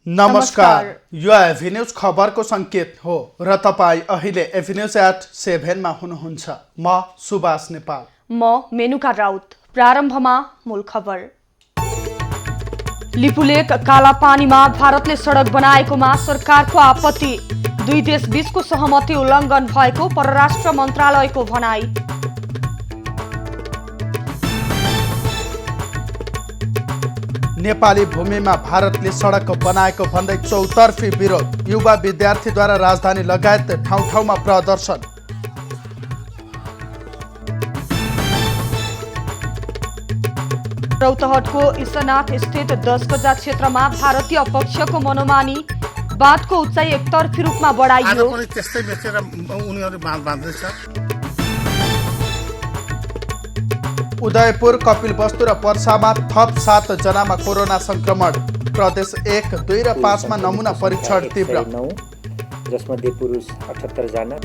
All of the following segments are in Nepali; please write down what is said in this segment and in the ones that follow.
नमस्कार, यो एभिन्यूज खबरको संकेत हो र तपाईँ अहिले एभिन्यूज@7 मा हुनुहुन्छ। म सुभाष नेपाल। म मेनुका राउत। प्रारम्भमा मूल खबर। लिपुलेक कालापानीमा भारतले सडक बनाएकोमा सरकारको आपत्ति। दुई देश बीचको सहमति उल्लङ्घन भएको परराष्ट्र मन्त्रालयको भनाई। नेपाली भूमिमा भारतले सडक बनाएको भन्दै चौतर्फी विरोध। युवा विद्यार्थीद्वारा राजधानी लगायत ठाउँ-ठाउँमा प्रदर्शन। रौतहटको ईशनाथ स्थित 10 गजा क्षेत्रमा भारतीय पक्षको मनोमानी। बाँधको उचाइ एकतर्फी रूपमा बढाइयो। उदयपुर, कपिलवस्तु र पर्सामा थप 7 जनामा कोरोना संक्रमण। प्रदेश 1, 2 र 5 मा नमुना परीक्षण तीव्र। जसमध्ये पुरुष 78 जना।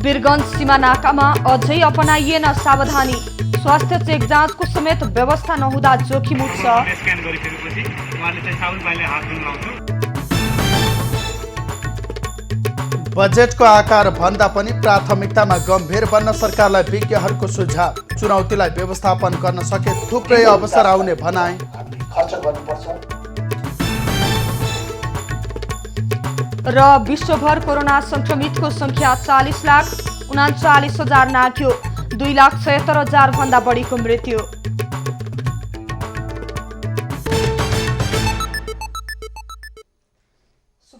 वीरगञ्ज सीमा नाकामा अझै अपनाइएन सावधानी। स्वास्थ्य चेक जाँचको समेत व्यवस्था नहुँदा जोखिम उठ्छ। बजेटको आकार भन्दा पनि प्राथमिकतामा गम्भीर बन्न सरकारलाई विज्ञहरूको सुझाव। चुनौतीलाई व्यवस्थापन गर्न सके थुप्रै अवसर आउने भनाई। र विश्वभर कोरोना संक्रमितको संख्या 40,39,000 नाग्यो। 2,76,000 भन्दा बढीको मृत्यु।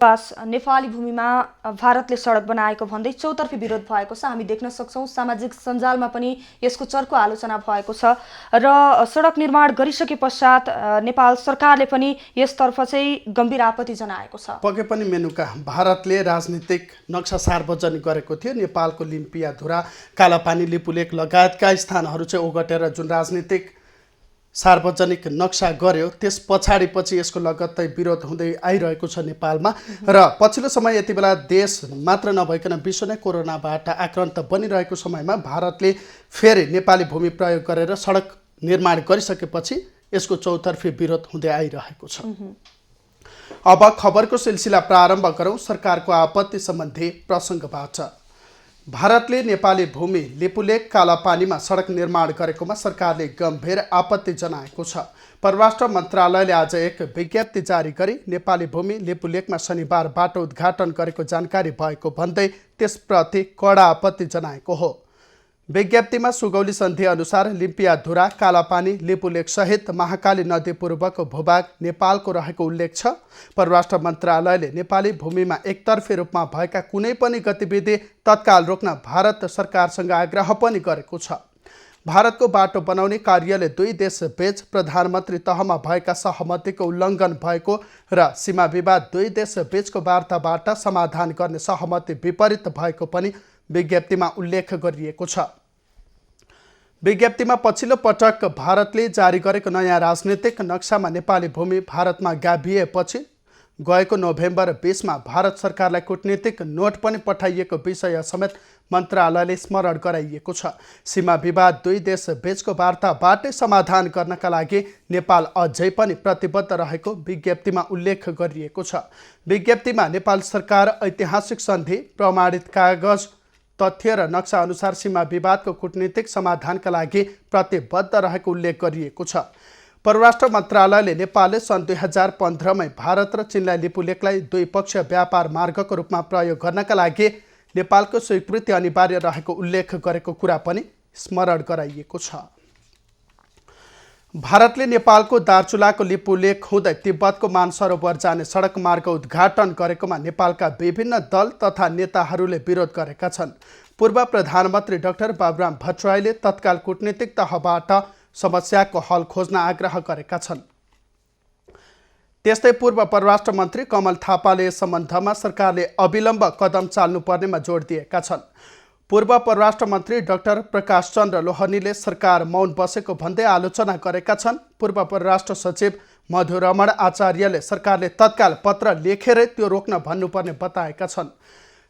नेपाली भूमिमा भारतले सडक बनाएको भन्दै चौतर्फी विरोध भएको छ। हामी देख्न सक्छौँ सामाजिक सञ्जालमा पनि यसको चर्को आलोचना भएको छ र सडक निर्माण गरिसके पश्चात नेपाल सरकारले पनि यसतर्फ चाहिँ गम्भीर आपत्ति जनाएको छ। पक्कै पनि मेनुका भारतले राजनीतिक नक्सा सार्वजनिक गरेको थियो। नेपालको लिम्पियाधुरा, कालापानी, लिपुलेक लगायतका स्थानहरू चाहिँ ओगटेर जुन राजनीतिक सार्वजनिक नक्सा गर्यो त्यस पछाडि यसको लगत्तै विरोध हुँदै आइरहेको छ नेपालमा। र पछिल्लो समय यति बेला देश मात्र नभइकन विश्व नै कोरोनाबाट आक्रान्त बनिरहेको समयमा भारतले फेरि नेपाली भूमि प्रयोग गरेर सडक निर्माण गरिसकेपछि यसको चौतर्फी विरोध हुँदै आइरहेको छ। अब खबरको सिलसिला प्रारम्भ गरौँ सरकारको आपत्ति सम्बन्धी प्रसङ्गबाट। भारतले नेपाली भूमि लिपुलेक कालापानीमा सडक निर्माण गरेकोमा सरकारले गम्भीर आपत्ति जनाएको छ। परराष्ट्र मन्त्रालयले आज एक विज्ञप्ति जारी गरी नेपाली भूमि लिपुलेकमा शनिबार बाटो उद्घाटन गरेको जानकारी भएको भन्दै त्यसप्रति कडा आपत्ति जनाएको हो। विज्ञप्तिमा सुगौली सन्धि अनुसार लिम्पियाधुरा, कालापानी, लिपुलेक सहित महाकाली नदी पूर्वको भूभाग नेपालको रहेको उल्लेख छ। परराष्ट्र मन्त्रालयले नेपाली भूमिमा एकतर्फी रूपमा भएका कुनै पनि गतिविधि तत्काल रोक्न भारत सरकारसँग आग्रह पनि गरेको छ। भारतको बाटो बनाउने कार्यले दुई देशबीच प्रधानमन्त्री तहमा भएका सहमतिको उल्लङ्घन भएको र सीमा विवाद दुई देशबीचको वार्ताबाट समाधान गर्ने सहमति विपरीत भएको पनि विज्ञप्तिमा उल्लेख गरिएको छ। विज्ञप्तिमा पछिल्लो पटक भारतले जारी गरेको नयाँ राजनीतिक नक्सामा नेपाली भूमि भारतमा गाभिएपछि गएको नोभेम्बर 20 मा भारत सरकारलाई कूटनीतिक नोट पनि पठाइएको विषय समेत मन्त्रालयले स्मरण गराइएको छ। सीमा विवाद दुई देश बीचको वार्ताबाटै समाधान गर्नका लागि नेपाल अझै पनि प्रतिबद्ध रहेको विज्ञप्तिमा उल्लेख गरिएको छ। विज्ञप्तिमा नेपाल सरकार ऐतिहासिक सन्धि, प्रमाणित कागज, तथ्य र नक्सा अनुसार सीमा विवादको कूटनीतिक समाधानका लागि प्रतिबद्ध रहेको उल्लेख गरिएको छ। परराष्ट्र मन्त्रालयले नेपालले सन् 2015 मै भारत र चीनलाई लिपुलेकलाई द्विपक्षीय व्यापार मार्गको रूपमा प्रयोग गर्नका लागि नेपालको स्वीकृति अनिवार्य रहेको उल्लेख गरेको कुरा पनि स्मरण गराइएको छ। भारतले नेपालको दार्चुलाको लिपुलेक हुँदै तिब्बतको मानसरोवर जाने सडक मार्ग उद्घाटन गरेकोमा नेपालका विभिन्न दल तथा नेताहरूले विरोध गरेका छन्। पूर्व प्रधानमन्त्री डाक्टर बाबुराम भट्टराईले तत्काल कूटनीतिक तहबाट समस्याको हल खोज्न आग्रह गरेका छन्। त्यस्तै पूर्व परराष्ट्र मन्त्री कमल थापाले यस सम्बन्धमा सरकारले अविलम्ब कदम चाल्नुपर्नेमा जोड दिएका छन्। पूर्व परराष्ट्र मन्त्री डाक्टर प्रकाश चन्द्र लोहनीले सरकार मौन बसेको भन्दै आलोचना गरेका छन्। पूर्व परराष्ट्र सचिव मधुरमण आचार्यले सरकारले तत्काल पत्र लेखेरै त्यो रोक्न भन्नुपर्ने बताएका छन्।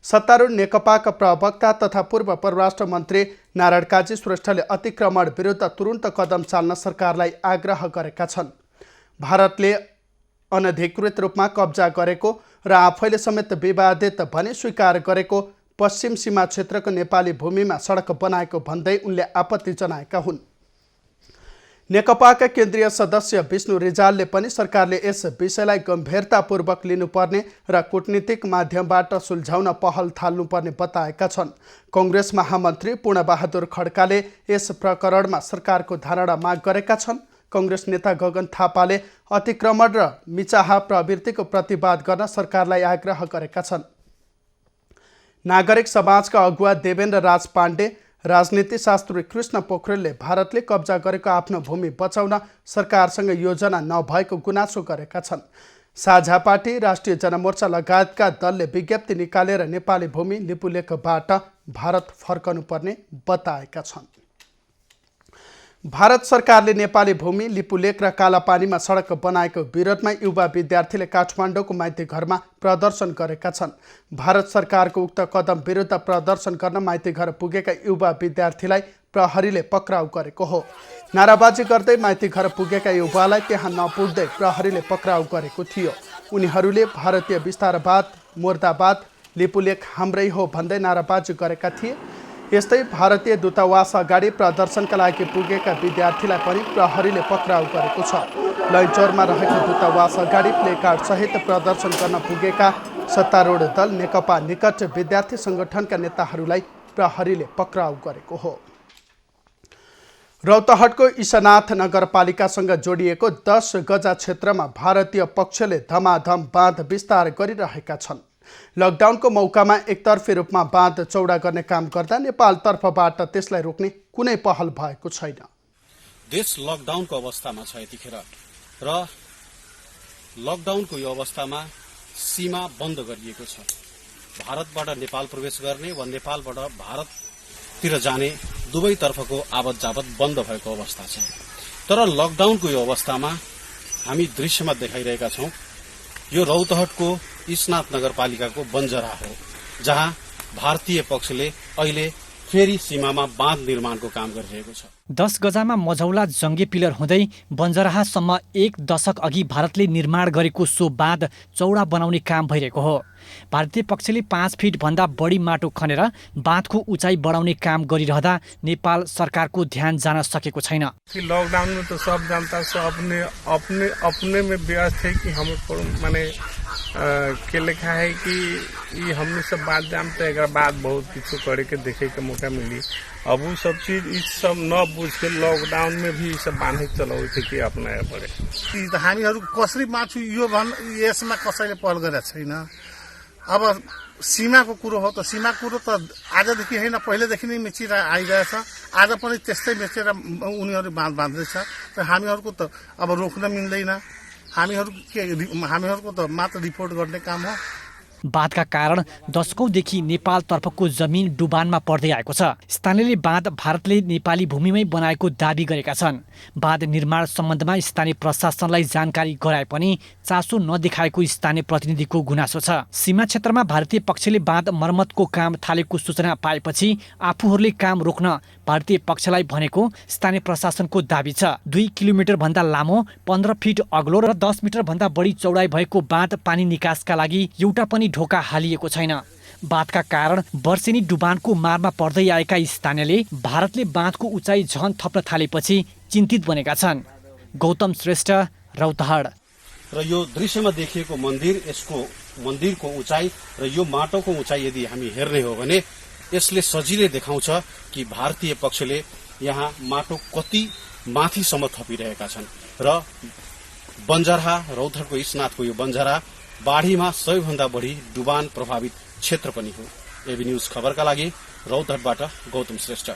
सत्तारूढ नेकपाका प्रवक्ता तथा पूर्व परराष्ट्र मन्त्री नारायण काजी श्रेष्ठले अतिक्रमण विरुद्ध तुरुन्त कदम चाल्न सरकारलाई आग्रह गरेका छन्। भारतले अनधिकृत रूपमा कब्जा गरेको र आफैले समेत विवादित भनी स्वीकार गरेको पश्चिम सीमा क्षेत्रको नेपाली भूमिमा सडक बनाएको भन्दै उनले आपत्ति जनाएका हुन्। नेकपाका केन्द्रीय सदस्य विष्णु रिजालले पनि सरकारले यस विषयलाई गम्भीरतापूर्वक लिनुपर्ने र कूटनीतिक माध्यमबाट सुल्झाउन पहल थाल्नुपर्ने बताएका छन्। कङ्ग्रेस महामन्त्री पूर्णबहादुर खड्काले यस प्रकरणमा सरकारको धारणा माग गरेका छन्। कङ्ग्रेस नेता गगन थापाले अतिक्रमण र मिचाहा प्रवृत्तिको प्रतिवाद गर्न सरकारलाई आग्रह गरेका छन्। नागरिक समाजका अगुवा देवेन्द्र राज पाण्डे, राजनीति शास्त्री कृष्ण पोखरेलले भारतले कब्जा गरेको आफ्नो भूमि बचाउन सरकारसँग योजना नभएको गुनासो गरेका छन्। साझा पार्टी, राष्ट्रिय जनमोर्चा लगायतका दलले विज्ञप्ति निकालेर नेपाली भूमि लिपुलेखबाट भारत फर्कनुपर्ने बताएका छन्। भारत सरकारले नेपाली भूमि लिपुलेख र कालापानीमा सडक बनाएको विरोधमा युवा विद्यार्थीले काठमाडौँको माइतीघरमा प्रदर्शन गरेका छन्। भारत सरकारको उक्त कदम विरुद्ध प्रदर्शन गर्न माइतीघर पुगेका युवा विद्यार्थीलाई प्रहरीले पक्राउ गरेको हो। नाराबाजी गर्दै माइतीघर पुगेका युवालाई त्यहाँ नपुग्दै प्रहरीले पक्राउ गरेको थियो। उनीहरूले भारतीय विस्तारवाद, मुर्दाबाद, लिपुलेख हाम्रै हो भन्दै नाराबाजी गरेका थिए। यस्तै भारतीय दूतावास अगाडि प्रदर्शनका लागि पुगेका विद्यार्थीलाई पनि प्रहरीले पक्राउ गरेको छ। लैनचौरमा रहेको दूतावास अगाडि प्लेकार्ड सहित प्रदर्शन गर्न पुगेका सत्तारूढ दल नेकपा निकट विद्यार्थी सङ्गठनका नेताहरूलाई प्रहरीले पक्राउ गरेको हो। रौतहटको ईशानाथ नगरपालिकासँग जोडिएको 10 गजा क्षेत्रमा भारतीय पक्षले धमाधम बाँध विस्तार गरिरहेका छन्। लकडाउनको मौकामा एकतर्फी रूपमा बाँध चौडा गर्ने काम गर्दा नेपाल तर्फबाट त्यसलाई रोक्ने कुनै पहल भएको छैन। देश लकडाउनको अवस्थामा छ यतिखेर र लकडाउनको यो अवस्थामा सीमा बन्द गरिएको छ। भारतबाट नेपाल प्रवेश गर्ने वा नेपालबाट भारततिर जाने दुवैतर्फको आवत जावत बन्द भएको अवस्था छ। तर लकडाउनको यो अवस्थामा हामी दृश्यमा देखाइरहेका छौं यो रौतहटको ईशनाथ नगरपालिकाको बन्जरा हो, जहाँ भारतीय पक्षले अहिले फेरि सीमामा बाँध निर्माणको काम गरिरहेको छ। 10 गजामा मझौला जङ्गे पिलर हुँदै बन्जराहासम्म 1 दशक अघि भारतले निर्माण गरेको सो बाँध चौडा बनाउने काम भइरहेको हो। भारतीय पक्षले 5 फिट भन्दा बढी माटो खनेर बाँधको उचाइ बढाउने काम गरिरहँदा नेपाल सरकारको ध्यान जान सकेको छैन। लॉकडाउन में तो सब जनता से अपने में व्यस्त है कि हम माने के लिखा है कि ये हमने सब बात जानते एक बाद बहुत किसी करे के देखे के मौका मिली। अब वो सब चीज इस सब न बुझ के लॉकडाउन में भी सब बांधे चलावे थे कि अपनाया पड़े। हामीहरू कसरी माछु यो यसमा कसैले पहल गरेको छैन। अब सीमाको कुरो हो त सीमा कुरो त आजदेखि होइन पहिलेदेखि नै मेचिएर आइरहेछ। आज पनि त्यस्तै मेचेर उनीहरू बाँध्दैछ। र हामीहरूको त अब रोक्न मिल्दैन। हामीहरूको त मात्र रिपोर्ट गर्ने काम हो। बाँधका कारण दशकौंदेखि नेपालतर्फको जमिन डुबानमा पर्दै आएको छ। स्थानीयले बाँध भारतले नेपाली भूमिमै बनाएको दाबी गरेका छन्। बाँध निर्माण सम्बन्धमा स्थानीय प्रशासनलाई जानकारी गराए पनि चासो नदेखाएको स्थानीय प्रतिनिधिको गुनासो छ। सीमा क्षेत्रमा भारतीय पक्षले बाँध मर्मतको काम थालेको सूचना पाएपछि आफूहरूले काम रोक्न भारतीय पक्षलाई भनेको स्थानीय प्रशासनको दाबी छ। 2 किलोमिटर भन्दा लामो, 15 फिट अग्लो र 10 मिटर भन्दा बढी चौडाइ भएको बाँध पानी निकासका लागि एउटा पनि ढोका हालिएको छैन। बाँधका कारण वर्षेनी डुबानको मारमा पर्दै आएका स्थानीयले भारतले बाँधको उचाइ झन थप्न थालेपछि चिन्तित बनेका छन्। गौतम श्रेष्ठ, रौतहट। र यो दृश्यमा देखिएको मन्दिर, यसको मन्दिरको उचाइ र यो माटोको उचाइ यदि हामी हेर्ने हो भने यसले सजिलै देखाउँछ कि भारतीय पक्षले यहाँ माटो कति माथिसम्म थपिरहेका छन्। र बन्जरा, रौतहटको ईशनाथको यो बन्जरा बाढीमा सबैभन्दा बढी डुबान प्रभावित क्षेत्र पनि हो। एबी न्यूज खबरका लागि रौतहटबाट गौतम श्रेष्ठ।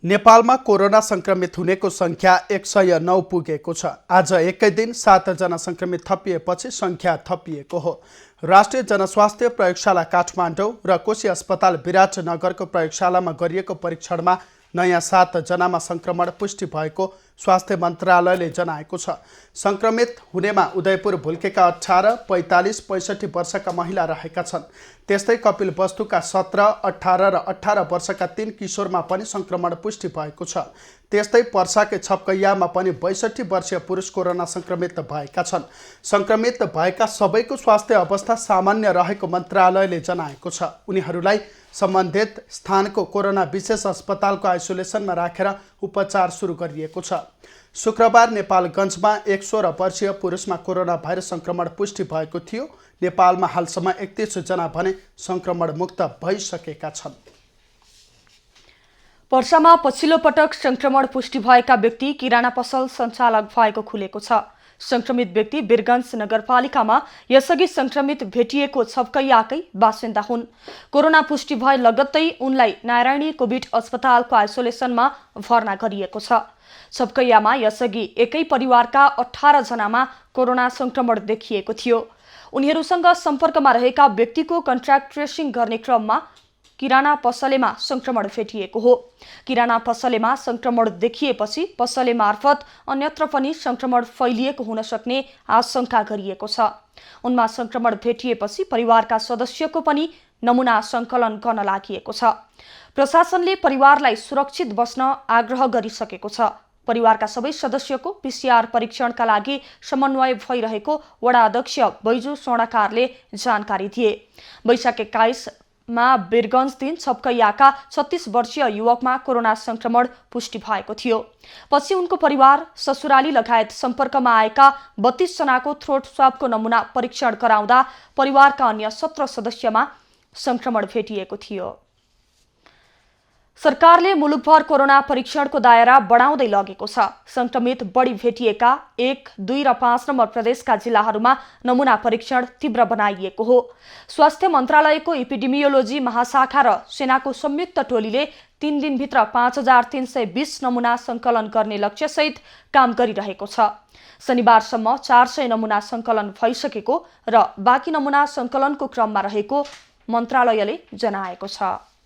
नेपालमा कोरोना संक्रमित हुनेको संख्या 109 पुगेको छ। आज एकै दिन 7 जना संक्रमित थपिएपछि संख्या थपिएको हो। राष्ट्रिय जनस्वास्थ्य प्रयोगशाला काठमाडौँ र कोशी अस्पताल विराटनगरको प्रयोगशालामा गरिएको परीक्षणमा नयाँ 7 जनामा संक्रमण पुष्टि भएको स्वास्थ्य मन्त्रालयले जनाएको छ। संक्रमित हुनेमा उदयपुर भुल्केका 18, 45, 65 वर्षका महिला रहेका छन्। त्यस्तै कपिल वस्तुका 17, 18 र 18 वर्षका 3 किशोरमा पनि संक्रमण पुष्टि भएको छ। त्यस्तै पर्साकै छपकैयामा पनि 62 वर्षीय पुरुष कोरोना संक्रमित भएका छन्। संक्रमित भएका सबैको स्वास्थ्य अवस्था सामान्य रहेको मन्त्रालयले जनाएको छ। उनीहरूलाई सम्बन्धित स्थानको कोरोना विशेष अस्पतालको आइसोलेसनमा राखेर उपचार सुरु गरिएको छ। शुक्रबार नेपालगञ्जमा 16 वर्षीय पुरुषमा कोरोना भाइरस संक्रमण पुष्टि भएको थियो। नेपालमा हालसम्म 31 जना भने संक्रमण मुक्त भइसकेका छन्। पर्सामा पछिल्लो पटक संक्रमण पुष्टि भएका व्यक्ति किराना पसल सञ्चालक भएको खुलेको छ। संक्रमित व्यक्ति वीरगञ्ज नगरपालिकामा यसअघि संक्रमित भेटिएको छपकैयाकै बासिन्दा हुन्। कोरोना पुष्टि भए लगत्तै उनलाई नारायणी कोभिड अस्पतालको आइसोलेसनमा भर्ना गरिएको छ। छपकैयामा यसअघि एकै परिवारका 18 जनामा कोरोना संक्रमण देखिएको थियो। उनीहरूसँग सम्पर्कमा रहेका व्यक्तिको कन्ट्याक्ट ट्रेसिङ गर्ने क्रममा किराना पसलेमा संक्रमण भेटिएको हो। किराना पसलेमा संक्रमण देखिएपछि पसले मार्फत अन्यत्र पनि संक्रमण फैलिएको हुन सक्ने आशंका गरिएको छ। उनमा संक्रमण भेटिएपछि परिवारका सदस्यको पनि नमुना सङ्कलन गर्न लागि छ। प्रशासनले परिवारलाई सुरक्षित बस्न आग्रह गरिसकेको छ। परिवारका सबै सदस्यको पीसीआर परीक्षणका लागि समन्वय भइरहेको वडा अध्यक्ष बैजू स्वर्णकारले जानकारी दिए। वैशाख 21 मा वीरगञ्ज 3 छपकैयाका 36 वर्षीय युवकमा कोरोना संक्रमण पुष्टि भएको थियो। पछि उनको परिवार, ससुराली लगायत सम्पर्कमा आएका 32 जनाको थ्रोट स्वाबको नमुना परीक्षण गराउँदा परिवारका अन्य 17 सदस्यमा संक्रमण भेटिएको थियो। सरकारले मुलुकभर कोरोना परीक्षणको दायरा बढाउँदै लगेको छ। संक्रमित बढी भेटिएका 1, 2 र 5 नम्बर प्रदेशका जिल्लाहरूमा नमुना परीक्षण तीव्र बनाइएको हो। स्वास्थ्य मन्त्रालयको एपिडेमियोलोजी महाशाखा र सेनाको संयुक्त टोलीले 3 दिनभित्र 5320 नमुना सङ्कलन गर्ने लक्ष्यसहित काम गरिरहेको छ। शनिबारसम्म 400 नमुना सङ्कलन भइसकेको र बाँकी नमुना सङ्कलनको क्रममा रहेको मन्त्रालयले जनाएको छ।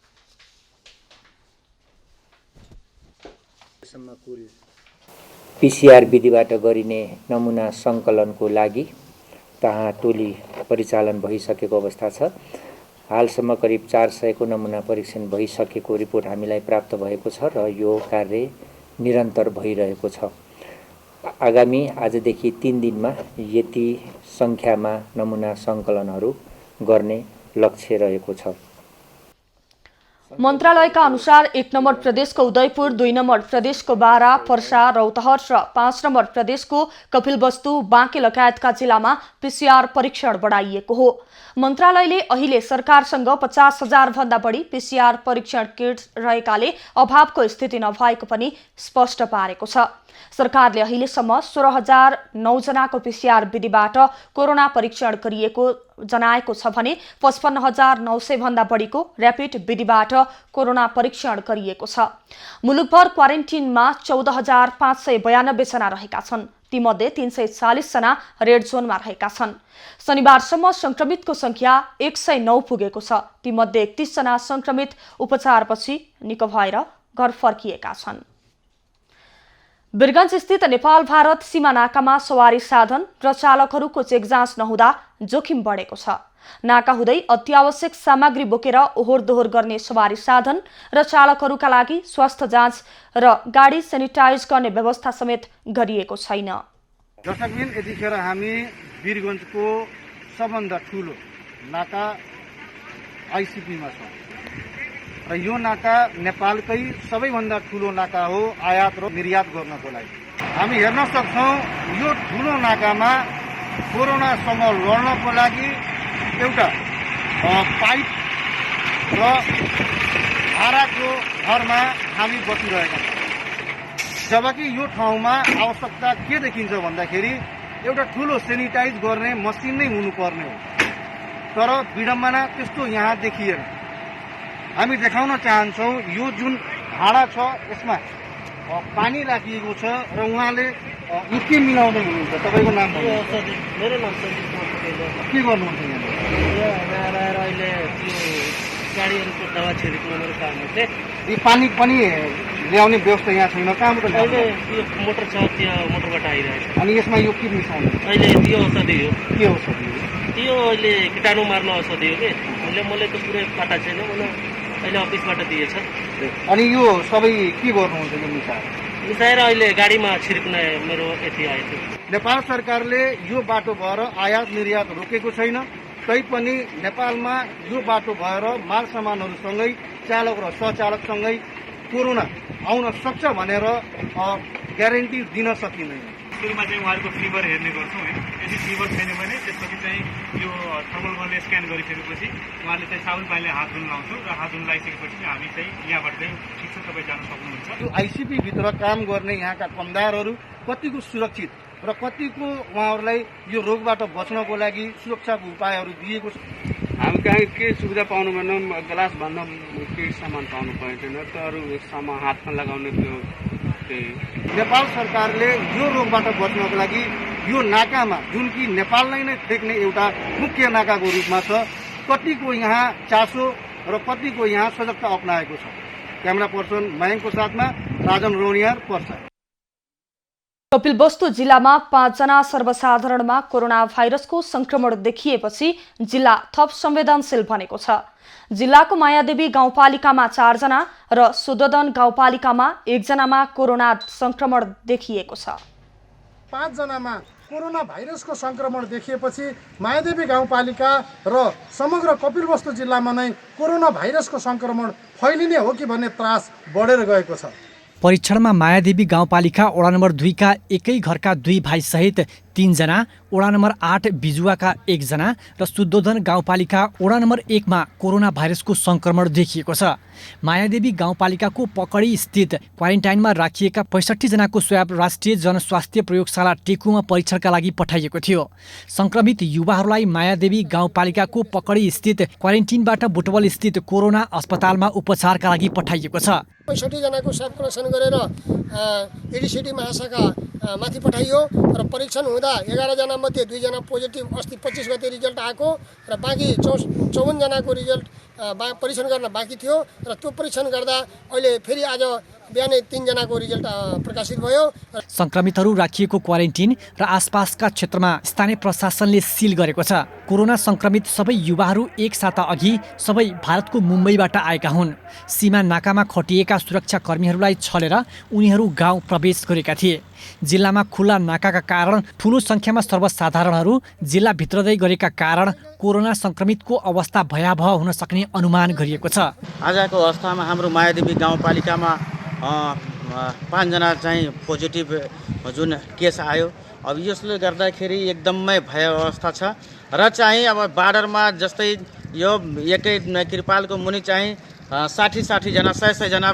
पीसीआर विधिबाट गरिने नमुना सङ्कलनको लागि तहाँ टोली परिचालन भइसकेको अवस्था छ। हालसम्म करिब 400 को नमुना परीक्षण भइसकेको रिपोर्ट हामीलाई प्राप्त भएको छ र यो कार्य निरन्तर भइरहेको छ। आगामी आजदेखि 3 दिनमा यति सङ्ख्यामा नमुना सङ्कलनहरू गर्ने लक्ष्य रहेको छ। मन्त्रालयका अनुसार 1 नम्बर प्रदेशको उदयपुर, 2 नम्बर प्रदेशको बारा, पर्सा, रौतहट र 5 नम्बर प्रदेशको कपिलवस्तु, बाँके लगायतका जिल्लामा पीसीआर परीक्षण बढाइएको हो। मन्त्रालयले अहिले सरकारसँग 50,000 भन्दा बढी पीसीआर परीक्षण किट रहेकाले अभावको स्थिति नभएको पनि स्पष्ट पारेको छ। सरकारले अहिलेसम्म 16,009 जनाको पीसीआर विधिबाट कोरोना परीक्षण गरिएको जनाएको छ भने 55,900 भन्दा बढीको र्यापिड विधिबाट कोरोना परीक्षण गरिएको छ। मुलुकभर क्वारेन्टिनमा 14,592 जना रहेका छन्। तीमध्ये 340 जना रेड जोनमा रहेका छन्। शनिबारसम्म संक्रमितको संख्या 109 पुगेको छ। तीमध्ये 31 जना संक्रमित उपचारपछि निको भएर घर फर्किएका छन्। वीरगञ्ज स्थित नेपाल भारत सीमा नाकामा सवारी साधन र चालकहरूको चेक जाँच नहुँदा जोखिम बढेको छ। नाका हुँदै अत्यावश्यक सामग्री बोकेर ओहोर दोहोर गर्ने सवारी साधन र चालकहरूका लागि स्वास्थ्य जाँच र गाडी सेनिटाइज गर्ने व्यवस्था समेत गरिएको छैन। दर्शकबिन, यतिखेर हामी वीरगञ्जको सबभन्दा ठुलो नाका आइसिपीमा छौँ र यो नाका नेपालकै सबैभन्दा ठुलो नाका हो आयात र निर्यात गर्नको लागि। हामी हेर्न सक्छौँ यो ठुलो नाकामा कोरोनासँग लड्नको लागि एउटा पाइप र भाडाको घरमा हामी बसिरहेका छौँ। जबकि यो ठाउँमा आवश्यकता के देखिन्छ भन्दाखेरि एउटा ठुलो सेनिटाइज गर्ने मसिन नै हुनुपर्ने हो। तर विडम्बना त्यस्तो यहाँ देखिएन। हामी देखाउन चाहन्छौँ यो जुन भाँडा छ यसमा पानी राखिएको छ र उहाँले यो के मिलाउँदै हुनुहुन्छ? तपाईँको नाम मेरो नाम सञ्जीव के गर्नुहुन्छ यहाँ आएर अहिले त्यो गाडीहरूको दवा छिर्नु मेरो काम हो। यो पानी पनि ल्याउने व्यवस्था यहाँ छैन, कहाँबाट अहिले यो मोटर छ, त्यो मोटरबाट आइरहेको छ। अनि यसमा यो के मिसाउने? अहिले त्यो औषधि हो। के औषधि हो? त्यो अहिले कीटाणु मार्ने औषधि हो कि मलाई त पुरै पत्ता छैन, अहिले अफिसबाट दिएछ। अनि यो सबै के गर्नुहुन्छ यो मिसाएर अहिले गाडीमा छिर्क्ने मेरो यति आएको थियो। नेपाल सरकारले यो बाटो भएर आयात निर्यात रोकेको छैन, तैपनि नेपालमा यो बाटो भएर माल सामानहरूसँगै चालक र सहचालकसँगै कोरोना आउन सक्छ भनेर ग्यारेन्टी दिन सकिँदैन। सुरुमा चाहिँ उहाँहरूको फिभर हेर्ने गर्छौँ है। यदि फिभर छैन भने त्यसपछि चाहिँ यो थर्मल गनले स्क्यान गरिसकेपछि उहाँले चाहिँ साबुन पानीले हात धुन लाउँछौँ र हात धुन लगाइसकेपछि हामी चाहिँ यहाँबाट चाहिँ ठिक छ तपाईँ जान सक्नुहुन्छ। यो आइसिपी भित्र काम गर्ने यहाँका कामदारहरू कतिको सुरक्षित र कतिको उहाँहरूलाई यो रोगबाट बच्नको लागि सुरक्षाको उपायहरू दिएको छ? हामी कहीँ के सुविधा पाउनु भएन, ग्लास भन्दा केही सामान पाउनु पाइँदैन, त अरू सामान हातमा लगाउने त्यो नेपाल सरकारले यो रोगबाट बच्नको लागि यो नाकामा जुन कि नेपाललाई नै ठेक्ने एउटा मुख्य नाकाको रूपमा छ, कतिको यहाँ चासो र कतिको यहाँ सजगता अप्नाएको छ। क्यामेरा पर्सन मयङ्कको साथमा राजन रोनियार पर्सा। कपिलवस्तु जिल्लामा 5 जना सर्वसाधारणमा कोरोना भाइरसको संक्रमण देखिएपछि जिल्ला थप संवेदनशील बनेको छ। जिल्लाको मायादेवी गाउँपालिकामा 4 जना र सुदोधन गाउँपालिकामा 1 जनामा कोरोना संक्रमण देखिएको छ। 5 जनामा कोरोना भाइरसको संक्रमण देखिएपछि मायादेवी गाउँपालिका र समग्र कपिलवस्तु जिल्लामा नै कोरोना भाइरसको संक्रमण फैलिने हो कि भन्ने त्रास बढेर गएको छ। परीक्षणमा मायादेवी गाउँपालिका वडा नम्बर 2 का एकै घरका 2 भाइ सहित 3 जना, वडा नम्बर 8 बिजुवाका 1 जना र सुदोधन गाउँपालिका वडा नम्बर 1 मा कोरोना भाइरसको संक्रमण देखिएको छ। मायादेवी गाउँपालिकाको पकडी स्थित क्वारेन्टाइनमा राखिएका 65 जनाको स्वाब राष्ट्रिय जनस्वास्थ्य प्रयोगशाला टेकुमा परीक्षणका लागि पठाइएको थियो। संक्रमित युवाहरूलाई मायादेवी गाउँपालिकाको पकडी स्थित क्वारेन्टिनबाट बुटवल स्थित कोरोना अस्पतालमा उपचारका लागि पठाइएको छ। 65 जनाको स्वाब कलेक्सन गरेर एडिसिडी महाशाखा माथि पठाइयो र परीक्षण हुँदा 11 जना मध्ये 2 जना पोजिटिभ अस्ति 25 गते रिजल्ट आएको र बाँकी 54 जनाको रिजल्ट परीक्षण गर्न बाँकी थियो र त्यो परीक्षण गर्दा अहिले फेरि आज बिहानै 3 जनाको रिजल्ट प्रकाशित भयो। संक्रमितहरू राखिएको क्वारेन्टिन र आसपासका क्षेत्रमा स्थानीय प्रशासनले सिल गरेको छ। कोरोना संक्रमित सबै युवाहरू एक साता अघि सबै भारतको मुम्बईबाट आएका हुन्। सीमा नाकामा खटिएका सुरक्षाकर्मीहरूलाई छलेर उनीहरू गाउँ प्रवेश गरेका थिए। जिल्लामा खुला नाकाका कारण ठूलो संख्यामा सर्वसाधारणहरू जिल्ला भित्रदै गरेका कारण कोरोना संक्रमितको अवस्था भयावह हुन सक्ने अनुमान गरिएको छ। आजको अवस्थामा हाम्रो मायादेवी गाउँपालिकामा 5 जना चाहिँ पोजिटिभ जुन केस आयो। अब यसले गर्दाखेरि एकदमै भयावह अवस्था छ र चाहिँ अब बार्डरमा जस्तै यो एकै कृपालको मुनि चाहिँ 60 जना 100 जना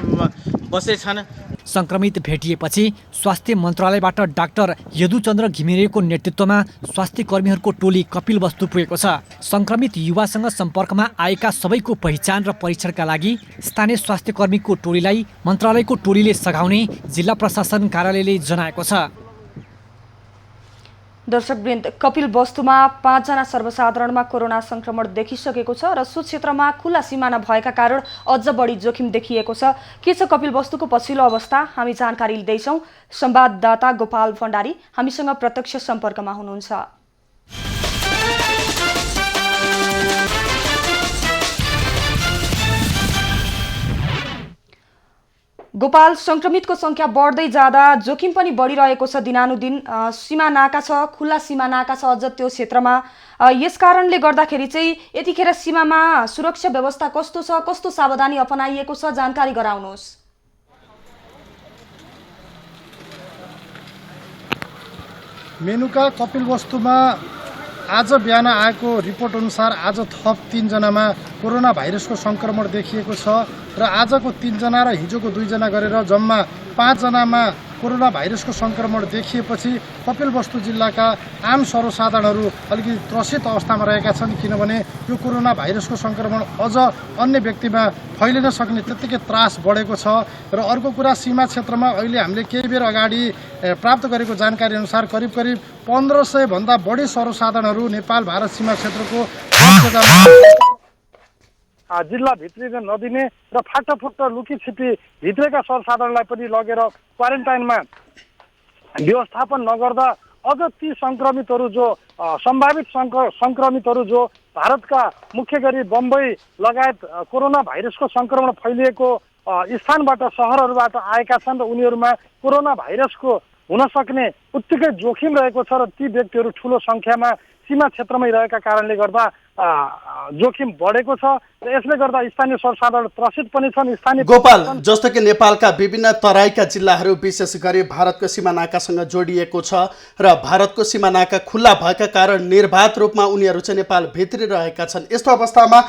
बसेछन्। संक्रमित भेटिएपछि स्वास्थ्य मन्त्रालयबाट डाक्टर यदुचन्द्र घिमिरेको नेतृत्वमा स्वास्थ्य कर्मीहरूको टोली कपिलवस्तु पुगेको छ। संक्रमित युवासँग सम्पर्कमा आएका सबैको पहिचान र परीक्षणका लागि स्थानीय स्वास्थ्य कर्मीको टोलीलाई मन्त्रालयको टोलीले सघाउने जिल्ला प्रशासन कार्यालयले जनाएको छ। दर्शकवृन्द, कपिलवस्तुमा 5 जना सर्वसाधारणमा कोरोना संक्रमण देखिसकेको छ र सो क्षेत्रमा खुला सिमाना भएका कारण अझ बढी जोखिम देखिएको छ। के छ कपिलवस्तुको पछिल्लो अवस्था, हामी जानकारी लिँदैछौँ। संवाददाता गोपाल भण्डारी हामीसँग प्रत्यक्ष सम्पर्कमा हुनुहुन्छ। गोपाल, संक्रमितको संख्या बढ्दै जाँदा जोखिम पनि बढिरहेको छ दिनानुदिन। सीमा नाका छ, खुला सीमा नाका छ अझ त्यो क्षेत्रमा। यस कारणले गर्दाखेरि चाहिँ यतिखेर सीमामा सुरक्षा व्यवस्था कस्तो छ, कस्तो सावधानी अपनाइएको छ, जानकारी गराउनुहोस्। मेनुका कपिलवस्तुमा आज बिहान आएको रिपोर्ट अनुसार आज थप 3 जनामा कोरोना भाइरसको संक्रमण देखिएको छ र आजको 3 जना र हिजोको 2 जना गरेर जम्मा 5 जनामा कोरोना भाइरसको सङ्क्रमण देखिएपछि कपिलवस्तु जिल्लाका आम सर्वसाधारणहरू अलिकति त्रसित अवस्थामा रहेका छन्, किनभने यो कोरोना भाइरसको सङ्क्रमण अझ अन्य व्यक्तिमा फैलिन सक्ने त्यत्तिकै त्रास बढेको छ। र अर्को कुरा, सीमा क्षेत्रमा अहिले हामीले केही बेर अगाडि प्राप्त गरेको जानकारी अनुसार करिब 1500 भन्दा बढी सर्वसाधारणहरू नेपाल भारत सीमा क्षेत्रको जिल्ला भित्रिन नदिने र फाटाफुट्टा लुकीछिपी भित्रेका सर्वसाधारणलाई पनि लगेर क्वारेन्टाइनमा व्यवस्थापन नगर्दा अझ ती सङ्क्रमितहरू जो सम्भावित सङ्क्रमितहरू जो भारतका मुख्य गरी बम्बई लगायत कोरोना भाइरसको सङ्क्रमण फैलिएको स्थानबाट सहरहरूबाट आएका छन् र उनीहरूमा कोरोना भाइरसको हुन सक्ने उत्तिकै जोखिम रहेको छ र ती व्यक्तिहरू ठुलो सङ्ख्यामा सीमा क्षेत्रमै रहेका कारणले गर्दा जोखिम बढेको छ र यसले गर्दा स्थानीय सर्वसाधारण त्रसित पनि छन्। स्थानीय गोपाल, जस्तो कि नेपालका विभिन्न तराईका जिल्लाहरू विशेष गरी भारतको सीमा नाकासँग जोडिएको छ र भारतको सीमा नाका खुल्ला भएका कारण निर्बाध रूपमा उनीहरू चाहिँ नेपाल भित्री रहेका छन्। यस्तो अवस्थामा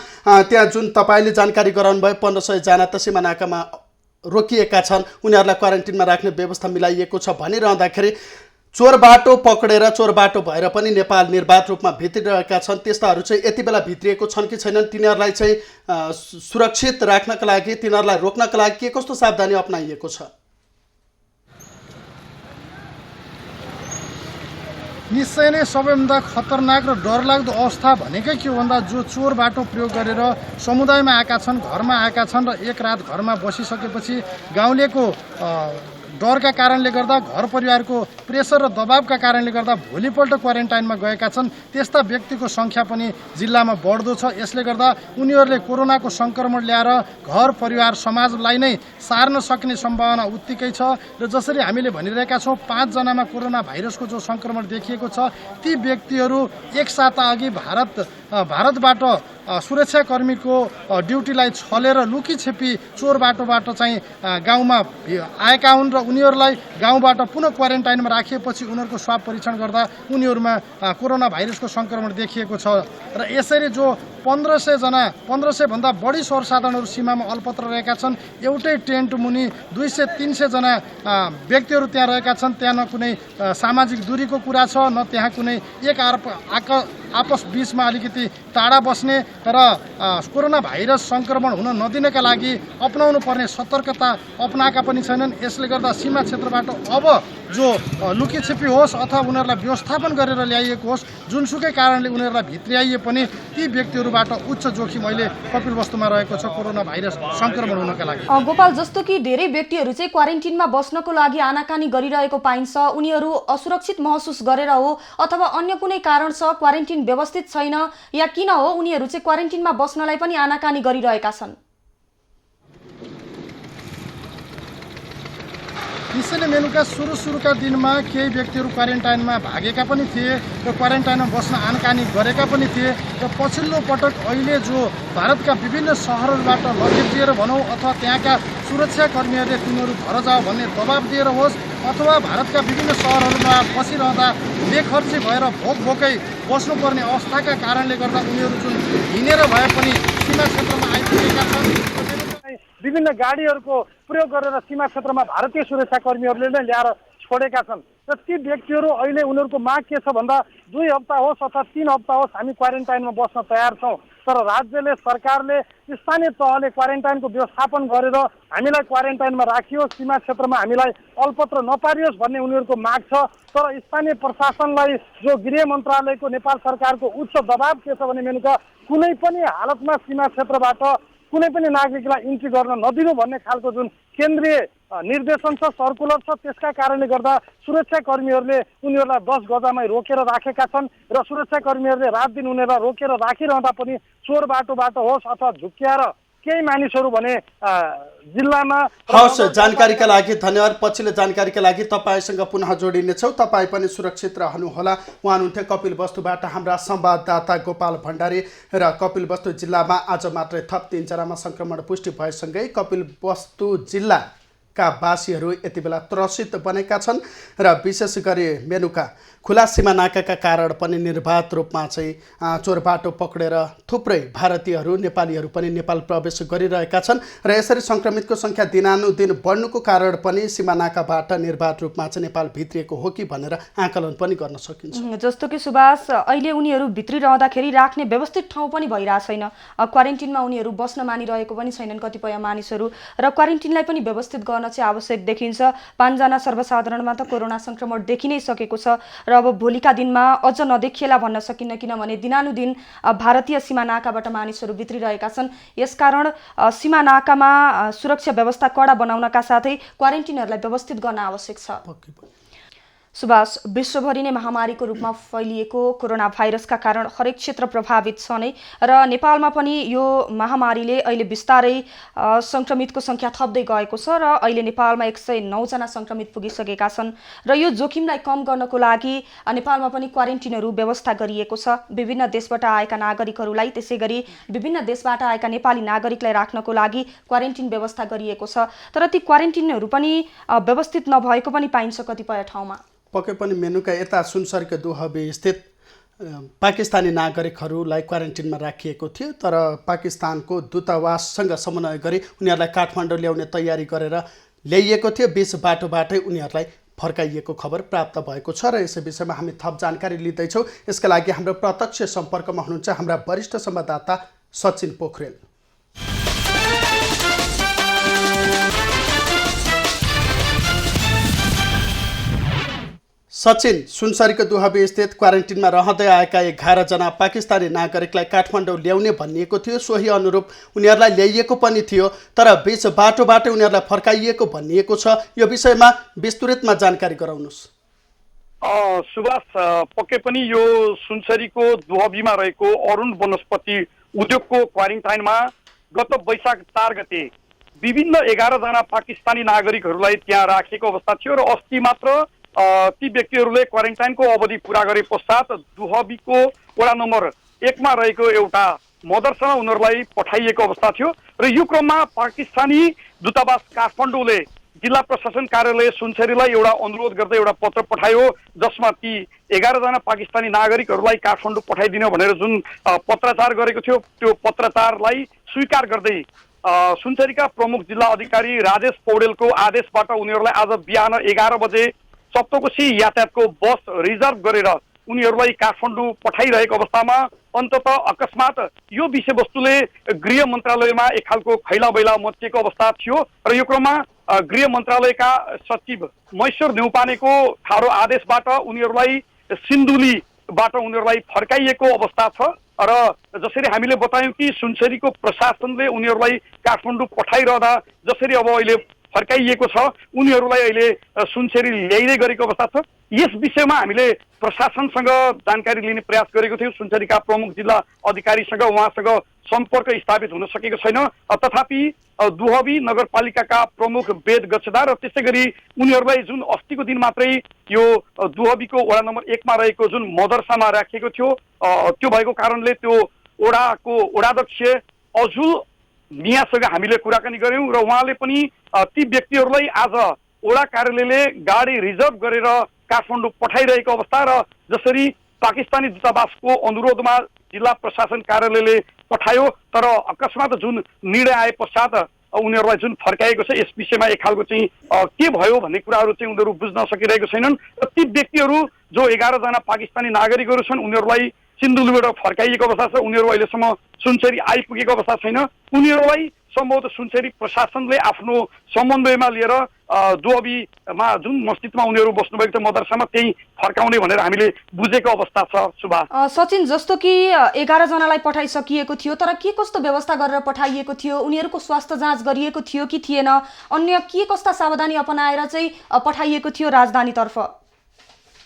त्यहाँ जुन तपाईँले जानकारी गराउनु भयो 1500 जना त सीमा नाकामा रोकिएका छन्, उनीहरूलाई क्वारेन्टिनमा राख्ने व्यवस्था मिलाइएको छ भनिरहँदाखेरि चोर बाटो पक्रेर चोर बाटो भएर पनि नेपाल निर्बाध रूपमा भित्रिरहेका छन्, त्यस्ताहरू चाहिँ यति बेला भित्रिएको छन् कि छैनन्? तिनीहरूलाई चाहिँ सुरक्षित राख्नका लागि, तिनीहरूलाई रोक्नका लागि के कस्तो सावधानी अपनाइएको छ? निश्चय नै सबैभन्दा खतरनाक र डरलाग्दो अवस्था भनेकै के हो भन्दा जो चोर बाटो प्रयोग गरेर समुदायमा आएका छन्, घरमा आएका छन् र एक रात घरमा बसिसकेपछि गाउँलेको डरका कारणले गर्दा, घर परिवारको प्रेसर र दबावका कारणले गर्दा भोलिपल्ट क्वारेन्टाइनमा गएका छन्, त्यस्ता व्यक्तिको सङ्ख्या पनि जिल्लामा बढ्दो छ। यसले गर्दा उनीहरूले कोरोनाको सङ्क्रमण ल्याएर घर परिवार समाजलाई नै सार्न सक्ने सम्भावना उत्तिकै छ। र जसरी हामीले भनिरहेका छौँ 5 जनामा कोरोना भाइरसको जो सङ्क्रमण देखिएको छ, ती व्यक्तिहरू एक साता अघि भारतबाट सुरक्षाकर्मीको ड्युटीलाई छलेर लुकीछिपी चोर बाटोबाट चाहिँ गाउँमा आएका हुन् र उनीहरूलाई गाउँबाट पुनः क्वारेन्टाइनमा राखिएपछि उनीहरूको स्वाब परीक्षण गर्दा उनीहरूमा कोरोना भाइरसको सङ्क्रमण देखिएको छ। र यसरी जो 1500 भन्दा बढी सर्वसाधारणहरू सीमामा अल्पत्र रहेका छन्, एउटै टेन्ट मुनि 200-300 जना व्यक्तिहरू त्यहाँ रहेका छन्। त्यहाँ न कुनै सामाजिक दूरीको कुरा छ, न त्यहाँ कुनै आपस बीचमा अलिकति टाढा बस्ने र कोरोना भाइरस सङ्क्रमण हुन नदिनका लागि अपनाउनु पर्ने सतर्कता अपनाएका पनि छैनन्। यसले गर्दा सीमा क्षेत्रबाट अब जो लुकीछिपी होस् अथवा उनीहरूलाई व्यवस्थापन गरेर ल्याइएको होस्, जुनसुकै कारणले उनीहरूलाई भित्र्याइए पनि ती व्यक्तिहरूबाट उच्च जोखिम अहिले कपिलवस्तुमा रहेको छ कोरोना भाइरस सङ्क्रमण हुनका लागि। गोपाल, जस्तो कि धेरै व्यक्तिहरू चाहिँ क्वारेन्टिनमा बस्नको लागि आनाकानी गरिरहेको पाइन्छ, उनीहरू असुरक्षित महसुस गरेर हो अथवा अन्य कुनै कारण छ, क्वारेन्टिन व्यवस्थित छैन या किन हो उनीहरू चाहिँ क्वारेन्टिनमा बस्नलाई पनि आनाकानी गरिरहेका छन्? निश्चय नै मेनुका सुरुका दिनमा केही व्यक्तिहरू क्वारेन्टाइनमा भागेका पनि थिए र क्वारेन्टाइनमा बस्न आनाकानी गरेका पनि थिए र पछिल्लो पटक अहिले जो भारतका विभिन्न सहरहरूबाट लखेटिएर भनौँ अथवा त्यहाँका सुरक्षाकर्मीहरूले तिनीहरू घर जाओ भन्ने दबाब दिएर होस् अथवा भारतका विभिन्न सहरहरूमा बसिरहँदा बेखर्ची भएर भोकै बस्नुपर्ने अवस्थाका कारणले गर्दा उनीहरू जुन हिँडेर भए पनि सीमा क्षेत्रमा आइपुगेका छन्। विभिन्न गाडीहरूको प्रयोग गरेर सीमा क्षेत्रमा भारतीय सुरक्षाकर्मीहरूले नै ल्याएर छोडेका छन् र ती व्यक्तिहरू अहिले उनीहरूको माग के छ भन्दा 2 हप्ता होस् अथवा 3 हप्ता होस् हामी क्वारेन्टाइनमा बस्न तयार छौँ, तर राज्यले सरकारले स्थानीय तहले क्वारेन्टाइनको व्यवस्थापन गरेर हामीलाई क्वारेन्टाइनमा राखियोस्, सीमा क्षेत्रमा हामीलाई अल्पत्र नपारियोस् भन्ने उनीहरूको माग छ। तर स्थानीय प्रशासनलाई जो गृह मन्त्रालयको नेपाल सरकारको उच्च दबाब के छ भने मेनुका कुनै पनि हालतमा सीमा क्षेत्रबाट कुनै पनि नागरिकलाई इन्ट्री गर्न नदिनु भन्ने खालको जुन केन्द्रीय निर्देशन छ, सर्कुलर छ, त्यसका कारणले गर्दा सुरक्षाकर्मीहरूले उनीहरूलाई 10 गजामै रोकेर राखेका छन् र सुरक्षाकर्मीहरूले रात दिन उनीहरूलाई रोकेर राखिरहँदा पनि चोर बाटोबाट होस् अथवा झुक्क्याएर केही मानिसहरू भने जिल्लामा। हवस्, जानकारीका लागि धन्यवाद। पछिल्लो जानकारीका लागि तपाईँसँग पुनः जोडिनेछौँ। तपाईँ पनि सुरक्षित रहनुहोला। उहाँ हुनुहुन्थ्यो कपिलवस्तुबाट हाम्रा संवाददाता गोपाल भण्डारी र कपिलवस्तु जिल्लामा आज मात्रै थप 3 जनामा सङ्क्रमण पुष्टि भएसँगै कपिलवस्तु जिल्ला का वासीहरू यति बेला त्रसित बनेका छन् र विशेष गरी मेनुका खुला सीमा नाकाका कारण पनि निर्वाध रूपमा चाहिँ चोरबाटो पक्रेर थुप्रै भारतीयहरू नेपालीहरू पनि नेपाल प्रवेश गरिरहेका छन् र यसरी सङ्क्रमितको सङ्ख्या दिनानुदिन बढ्नुको कारण पनि सीमा नाकाबाट निर्वाध रूपमा चाहिँ नेपाल भित्रिएको हो कि भनेर आकलन पनि गर्न सकिन्छ। जस्तो कि सुभाष अहिले उनीहरू भित्रिरहँदाखेरि राख्ने व्यवस्थित ठाउँ पनि भइरहेको छैन। क्वारेन्टिनमा उनीहरू बस्न मानिरहेको पनि छैनन् कतिपय मानिसहरू र क्वारेन्टिनलाई पनि व्यवस्थित गर्न चाहिँ आवश्यक देखिन्छ। 5 जना सर्वसाधारणमा त कोरोना सङ्क्रमण देखि नै सकेको छ र अब भोलिका दिनमा अझ नदेखिएला भन्न सकिन्न किनभने दिनानुदिन भारतीय सीमा नाकाबाट मानिसहरू भित्रिरहेका छन्। यसकारण सीमा नाकामा सुरक्षा व्यवस्था कडा बनाउनका साथै क्वारेन्टिनहरूलाई व्यवस्थित गर्न आवश्यक छ। सुभाष, विश्वभरि नै महामारीको रूपमा फैलिएको कोरोना भाइरसका कारण हरेक क्षेत्र प्रभावित छ नै र नेपालमा पनि यो महामारीले अहिले बिस्तारै सङ्क्रमितको सङ्ख्या थप्दै गएको छ र अहिले नेपालमा 109 जना सङ्क्रमित पुगिसकेका छन् र यो जोखिमलाई कम गर्नको लागि नेपालमा पनि क्वारेन्टिनहरू व्यवस्था गरिएको छ। विभिन्न देशबाट आएका नागरिकहरूलाई त्यसै गरी विभिन्न देशबाट आएका नेपाली नागरिकलाई राख्नको लागि क्वारेन्टिन व्यवस्था गरिएको छ। तर ती क्वारेन्टिनहरू पनि व्यवस्थित नभएको पनि पाइन्छ कतिपय ठाउँमा। पक्कै पनि मेनुका यता सुनसरीको दुहबी स्थित पाकिस्तानी नागरिकहरूलाई क्वारेन्टिनमा राखिएको थियो तर पाकिस्तानको दूतावाससँग समन्वय गरी उनीहरूलाई काठमाडौँ ल्याउने तयारी गरेर ल्याइएको थियो। बीच बाटोबाटै उनीहरूलाई फर्काइएको खबर प्राप्त भएको छ र यस विषयमा हामी थप जानकारी लिँदैछौँ। यसका लागि हाम्रो प्रत्यक्ष सम्पर्कमा हुनुहुन्छ हाम्रा वरिष्ठ संवाददाता सचिन पोखरेल। सचिन, सुनसरीको दुहबी स्थित क्वारेन्टिनमा रहँदै आएका 11 जना पाकिस्तानी नागरिकलाई काठमाडौँ ल्याउने भनिएको थियो। सोही अनुरूप उनीहरूलाई ल्याइएको पनि थियो तर बीच बाटोबाटै उनीहरूलाई फर्काइएको भनिएको छ। यो विषयमा विस्तृतमा जानकारी गराउनुहोस्। सुभाष, पक्कै पनि यो सुनसरीको दुहबीमा रहेको अरुण वनस्पति उद्योगको क्वारेन्टाइनमा गत वैशाख 4 गते विभिन्न 11 जना पाकिस्तानी नागरिकहरूलाई त्यहाँ राखेको अवस्था थियो र अस्ति मात्र ती व्यक्तिहरूले क्वारेन्टाइनको अवधि पूरा गरे पश्चात दुहबीको वडा नम्बर 1 मा रहेको एउटा मदरसामा उनीहरूलाई पठाइएको अवस्था थियो र यो क्रममा पाकिस्तानी दूतावास काठमाडौँले जिल्ला प्रशासन कार्यालय सुनसरीलाई एउटा अनुरोध गर्दै एउटा पत्र पठायो जसमा ती 11 जना पाकिस्तानी नागरिकहरूलाई काठमाडौँ पठाइदिन भनेर जुन पत्राचार गरेको थियो त्यो पत्राचारलाई स्वीकार गर्दै सुनसरीका प्रमुख जिल्ला अधिकारी राजेश पौडेलको आदेशबाट उनीहरूलाई आज बिहान 11 बजे सप्तकोशी यातायातको बस रिजर्भ गरेर उनीहरूलाई काठमाडौँ पठाइरहेको अवस्थामा अन्ततः अकस्मात यो विषयवस्तुले गृह मन्त्रालयमा एक खालको खैलाबैला मचिएको अवस्था थियो र यो क्रममा गृह मन्त्रालयका सचिव महेश्वर न्यौपानेको ठाडो आदेशबाट उनीहरूलाई सिन्धुलीबाट उनीहरूलाई फर्काइएको अवस्था छ र जसरी हामीले बतायौँ कि सुनसरीको प्रशासनले उनीहरूलाई काठमाडौँ पठाइरहँदा जसरी अब अहिले फर्काइएको छ उनीहरूलाई अहिले सुनसरी ल्याइदै गरेको अवस्था छ। यस विषयमा हामीले प्रशासनसँग जानकारी लिने प्रयास गरेको थियौँ। सुनसरीका प्रमुख जिल्ला अधिकारीसँग उहाँसँग सम्पर्क स्थापित हुन सकेको छैन। तथापि दुहबी नगरपालिकाका प्रमुख वेद गच्छदार र त्यसै गरी उनीहरूलाई जुन अस्तिको दिन मात्रै यो दुहबीको वडा नम्बर 1 मा रहेको जुन मदरसामा राखिएको थियो त्यो भएको कारणले त्यो वडाको वडाध्यक्ष अजुल मियासँग हामीले कुराकानी गऱ्यौँ र उहाँले पनि ती व्यक्तिहरूलाई आज वडा कार्यालयले गाडी रिजर्भ गरेर काठमाडौँ पठाइरहेको अवस्था र जसरी पाकिस्तानी दूतावासको अनुरोधमा जिल्ला प्रशासन कार्यालयले पठायो तर अकस्मात जुन निर्णय आए पश्चात उनीहरूलाई जुन फर्काएको छ यस विषयमा एक खालको चाहिँ के भयो भन्ने कुराहरू चाहिँ उनीहरू बुझ्न सकिरहेको छैनन् र ती व्यक्तिहरू जो 11 जना पाकिस्तानी नागरिकहरू छन् उनीहरूलाई सिन्धुलीबाट फर्काइएको अवस्था छ। उनीहरू अहिलेसम्म सुनसरी आइपुगेको अवस्था छैन। उनीहरूलाई सम्भवतः सुनसरी प्रशासनले आफ्नो समन्वयमा लिएर दुहबीमा जुन मस्जिदमा उनीहरू बस्नुभएको थियो मदरसामा त्यही फर्काउने भनेर हामीले बुझेको अवस्था छ। सुभा, सचिन, जस्तो कि 11 जनालाई पठाइसकिएको थियो तर के कस्तो व्यवस्था गरेर पठाइएको थियो? उनीहरूको स्वास्थ्य जाँच गरिएको थियो कि थिएन? अन्य के कस्ता सावधानी अपनाएर चाहिँ पठाइएको थियो राजधानीतर्फ?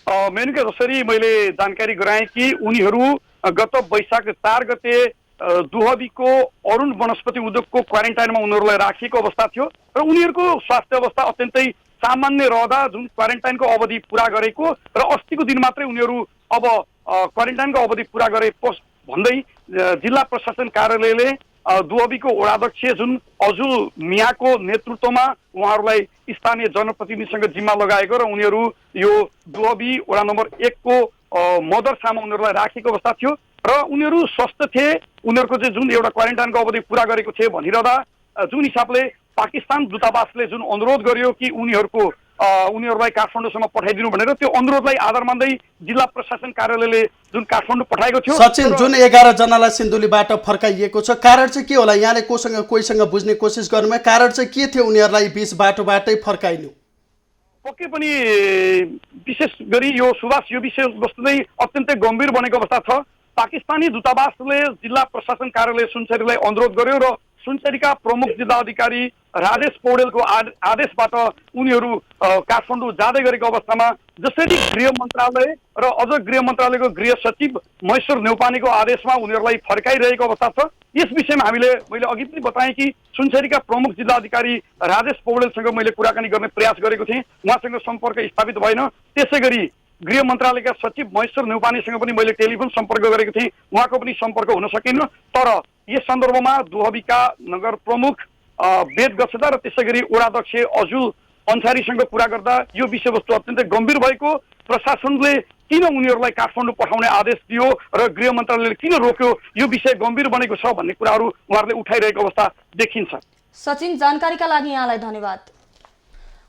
मेनुका जसरी मैले जानकारी गराएँ कि उनीहरू गत वैशाख 4 गते दुहबीको अरुण वनस्पति उद्योगको क्वारेन्टाइनमा उनीहरूलाई राखिएको अवस्था थियो र उनीहरूको स्वास्थ्य अवस्था अत्यन्तै सामान्य रहँदा जुन क्वारेन्टाइनको अवधि पूरा गरेको र अस्तिको दिन मात्रै उनीहरू अब क्वारेन्टाइनको अवधि पूरा गरे भन्दै जिल्ला प्रशासन कार्यालयले दुहबीको वडाध्यक्ष जुन अजुल मियाको नेतृत्वमा उहाँहरूलाई स्थानीय जनप्रतिनिधिसँग जिम्मा लगाएको र उनीहरू यो दुहबी वडा नम्बर 1 को मदरसामा उनीहरूलाई राखेको अवस्था थियो र उनीहरू स्वस्थ थिए। उनीहरूको चाहिँ जुन एउटा क्वारेन्टाइनको अवधि पुरा गरेको थिए भनिरहँदा जुन हिसाबले पाकिस्तान दूतावासले जुन अनुरोध गर्यो कि उनीहरूलाई काठमाडौँसम्म पठाइदिनु भनेर, त्यो अनुरोधलाई आधार मान्दै जिल्ला प्रशासन कार्यालयले जुन काठमाडौँ पठाएको थियो। सचिन, जुन 11 जनालाई सिन्धुलीबाट फर्काइएको छ, कारण चाहिँ के होला? यहाँले कोहीसँग बुझ्ने कोसिस गर्नुभयो, कारण चाहिँ के थियो उनीहरूलाई बीच बाटोबाटै फर्काइनु? पक्कै पनि विशेष गरी यो सुभाष यो विषय वस्तु नै अत्यन्तै गम्भीर बनेको अवस्था छ। पाकिस्तानी दूतावासले जिल्ला प्रशासन कार्यालय सुनसरीलाई अनुरोध गर्यो र सुनसरीका प्रमुख जिल्ला अधिकारी राजेश पौडेलको आदेशबाट उनीहरू काठमाडौँ जाँदै गरेको अवस्थामा जसरी गृह मन्त्रालय र अझ गृह मन्त्रालयको गृह सचिव महेश्वर नेउपानेको आदेशमा उनीहरूलाई फर्काइरहेको अवस्था छ। यस विषयमा मैले अघि पनि बताएँ कि सुनसरीका प्रमुख जिल्ला अधिकारी राजेश पौडेलसँग मैले कुराकानी गर्ने प्रयास गरेको थिएँ, उहाँसँग सम्पर्क स्थापित भएन। त्यसै गरी गृह मन्त्रालयका सचिव महेश्वर नेउपानेसँग पनि मैले टेलिफोन सम्पर्क गरेको थिएँ, उहाँको पनि सम्पर्क हुन सकेन। तर यस सन्दर्भमा दुहबीका नगर प्रमुख वेद गच्छेदा र त्यसै गरी वडाध्यक्ष अजुल अन्सारीसँग कुरा गर्दा यो विषयवस्तु अत्यन्तै गम्भीर भएको, प्रशासनले किन उनीहरूलाई काठमाडौँ पठाउने आदेश दियो र गृह मन्त्रालयले किन रोक्यो, यो विषय गम्भीर बनेको छ भन्ने कुराहरू उहाँहरूले उठाइरहेको अवस्था देखिन्छ। सचिन, जानकारीका लागि यहाँलाई धन्यवाद।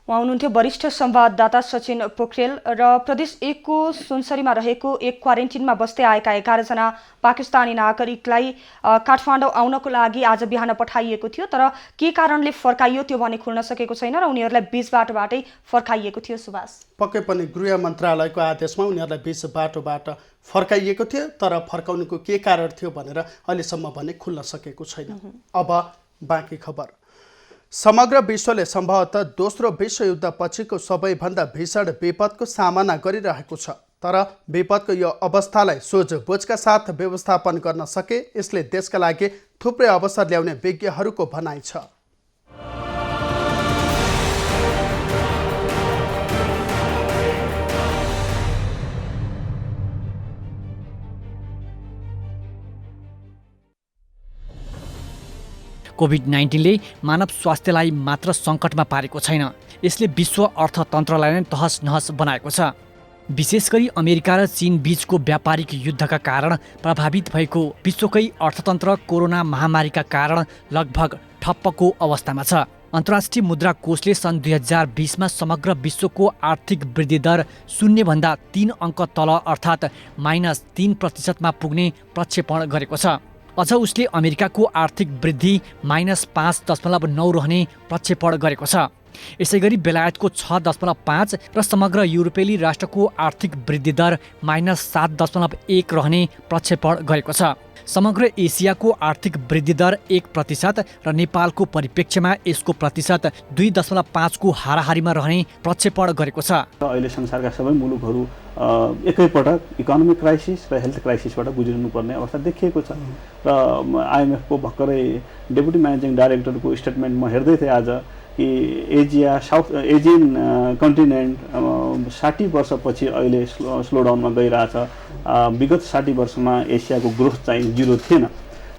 उहाँ हुनुहुन्थ्यो वरिष्ठ संवाददाता सचिन पोखरेल। र प्रदेश 1 को सुनसरीमा रहेको एक क्वारेन्टिनमा बस्दै आएका 11 जना पाकिस्तानी नागरिकलाई काठमाडौँ आउनको लागि आज बिहान पठाइएको थियो, तर के कारणले फर्काइयो त्यो भने खुल्न सकेको छैन र उनीहरूलाई बीच बाटोबाटै फर्काइएको थियो। सुभाष, पक्कै पनि गृह मन्त्रालयको आदेशमा उनीहरूलाई बीच बाटोबाट फर्काइएको थियो, तर फर्काउनुको के कारण थियो भनेर अहिलेसम्म भने खुल्न सकेको छैन। अब बाँकी खबर। समग्र विश्वले सम्भवतः दोस्रो विश्वयुद्ध पछिको सबैभन्दा भीषण विपदको सामना गरिरहेको छ, तर विपदको यो अवस्थालाई सोझबुझका साथ व्यवस्थापन गर्न सके यसले देशका लागि थुप्रै अवसर ल्याउने विज्ञहरूको भनाइ छ। कोभिड-19ले मानव स्वास्थ्यलाई मात्र सङ्कटमा पारेको छैन, यसले विश्व अर्थतन्त्रलाई नै तहस नहस बनाएको छ। विशेष गरी अमेरिका र चीन बीचको व्यापारिक युद्धका कारण प्रभावित भएको विश्वकै अर्थतन्त्र कोरोना महामारीका कारण लगभग ठप्पको अवस्थामा छ। अन्तर्राष्ट्रिय मुद्रा कोषले सन् 2020मा समग्र विश्वको आर्थिक वृद्धि दर 0भन्दा 3 अङ्क तल अर्थात् -3% पुग्ने प्रक्षेपण गरेको छ। अझ उसले अमेरिकाको आर्थिक वृद्धि -5.9 रहने प्रक्षेपण गरेको छ। यसैगरी बेलायतको 6.5 र समग्र युरोपेली राष्ट्रको आर्थिक वृद्धि दर -7.1 रहने प्रक्षेपण गरेको छ। समग्र एसियाको आर्थिक वृद्धि दर 1% र नेपालको परिप्रेक्ष्यमा यसको प्रतिशत 2.5 को हाराहारीमा रहने प्रक्षेपण गरेको छ। अहिले संसारका सबै मुलुकहरू एकैपटक इकोनोमिक क्राइसिस र हेल्थ क्राइसिसबाट गुज्रिनुपर्ने अवस्था देखिएको छ र आइएमएफको भर्खरै डेपुटी म्यानेजिङ डाइरेक्टरको स्टेटमेन्ट म हेर्दै थिएँ आज कि साउथ एजियन कन्टिनेन्ट 60 वर्षपछि अहिले स्लोडाउनमा गइरहेछ। विगत 60 वर्षमा एसियाको ग्रोथ चाहिँ 0 थिएन।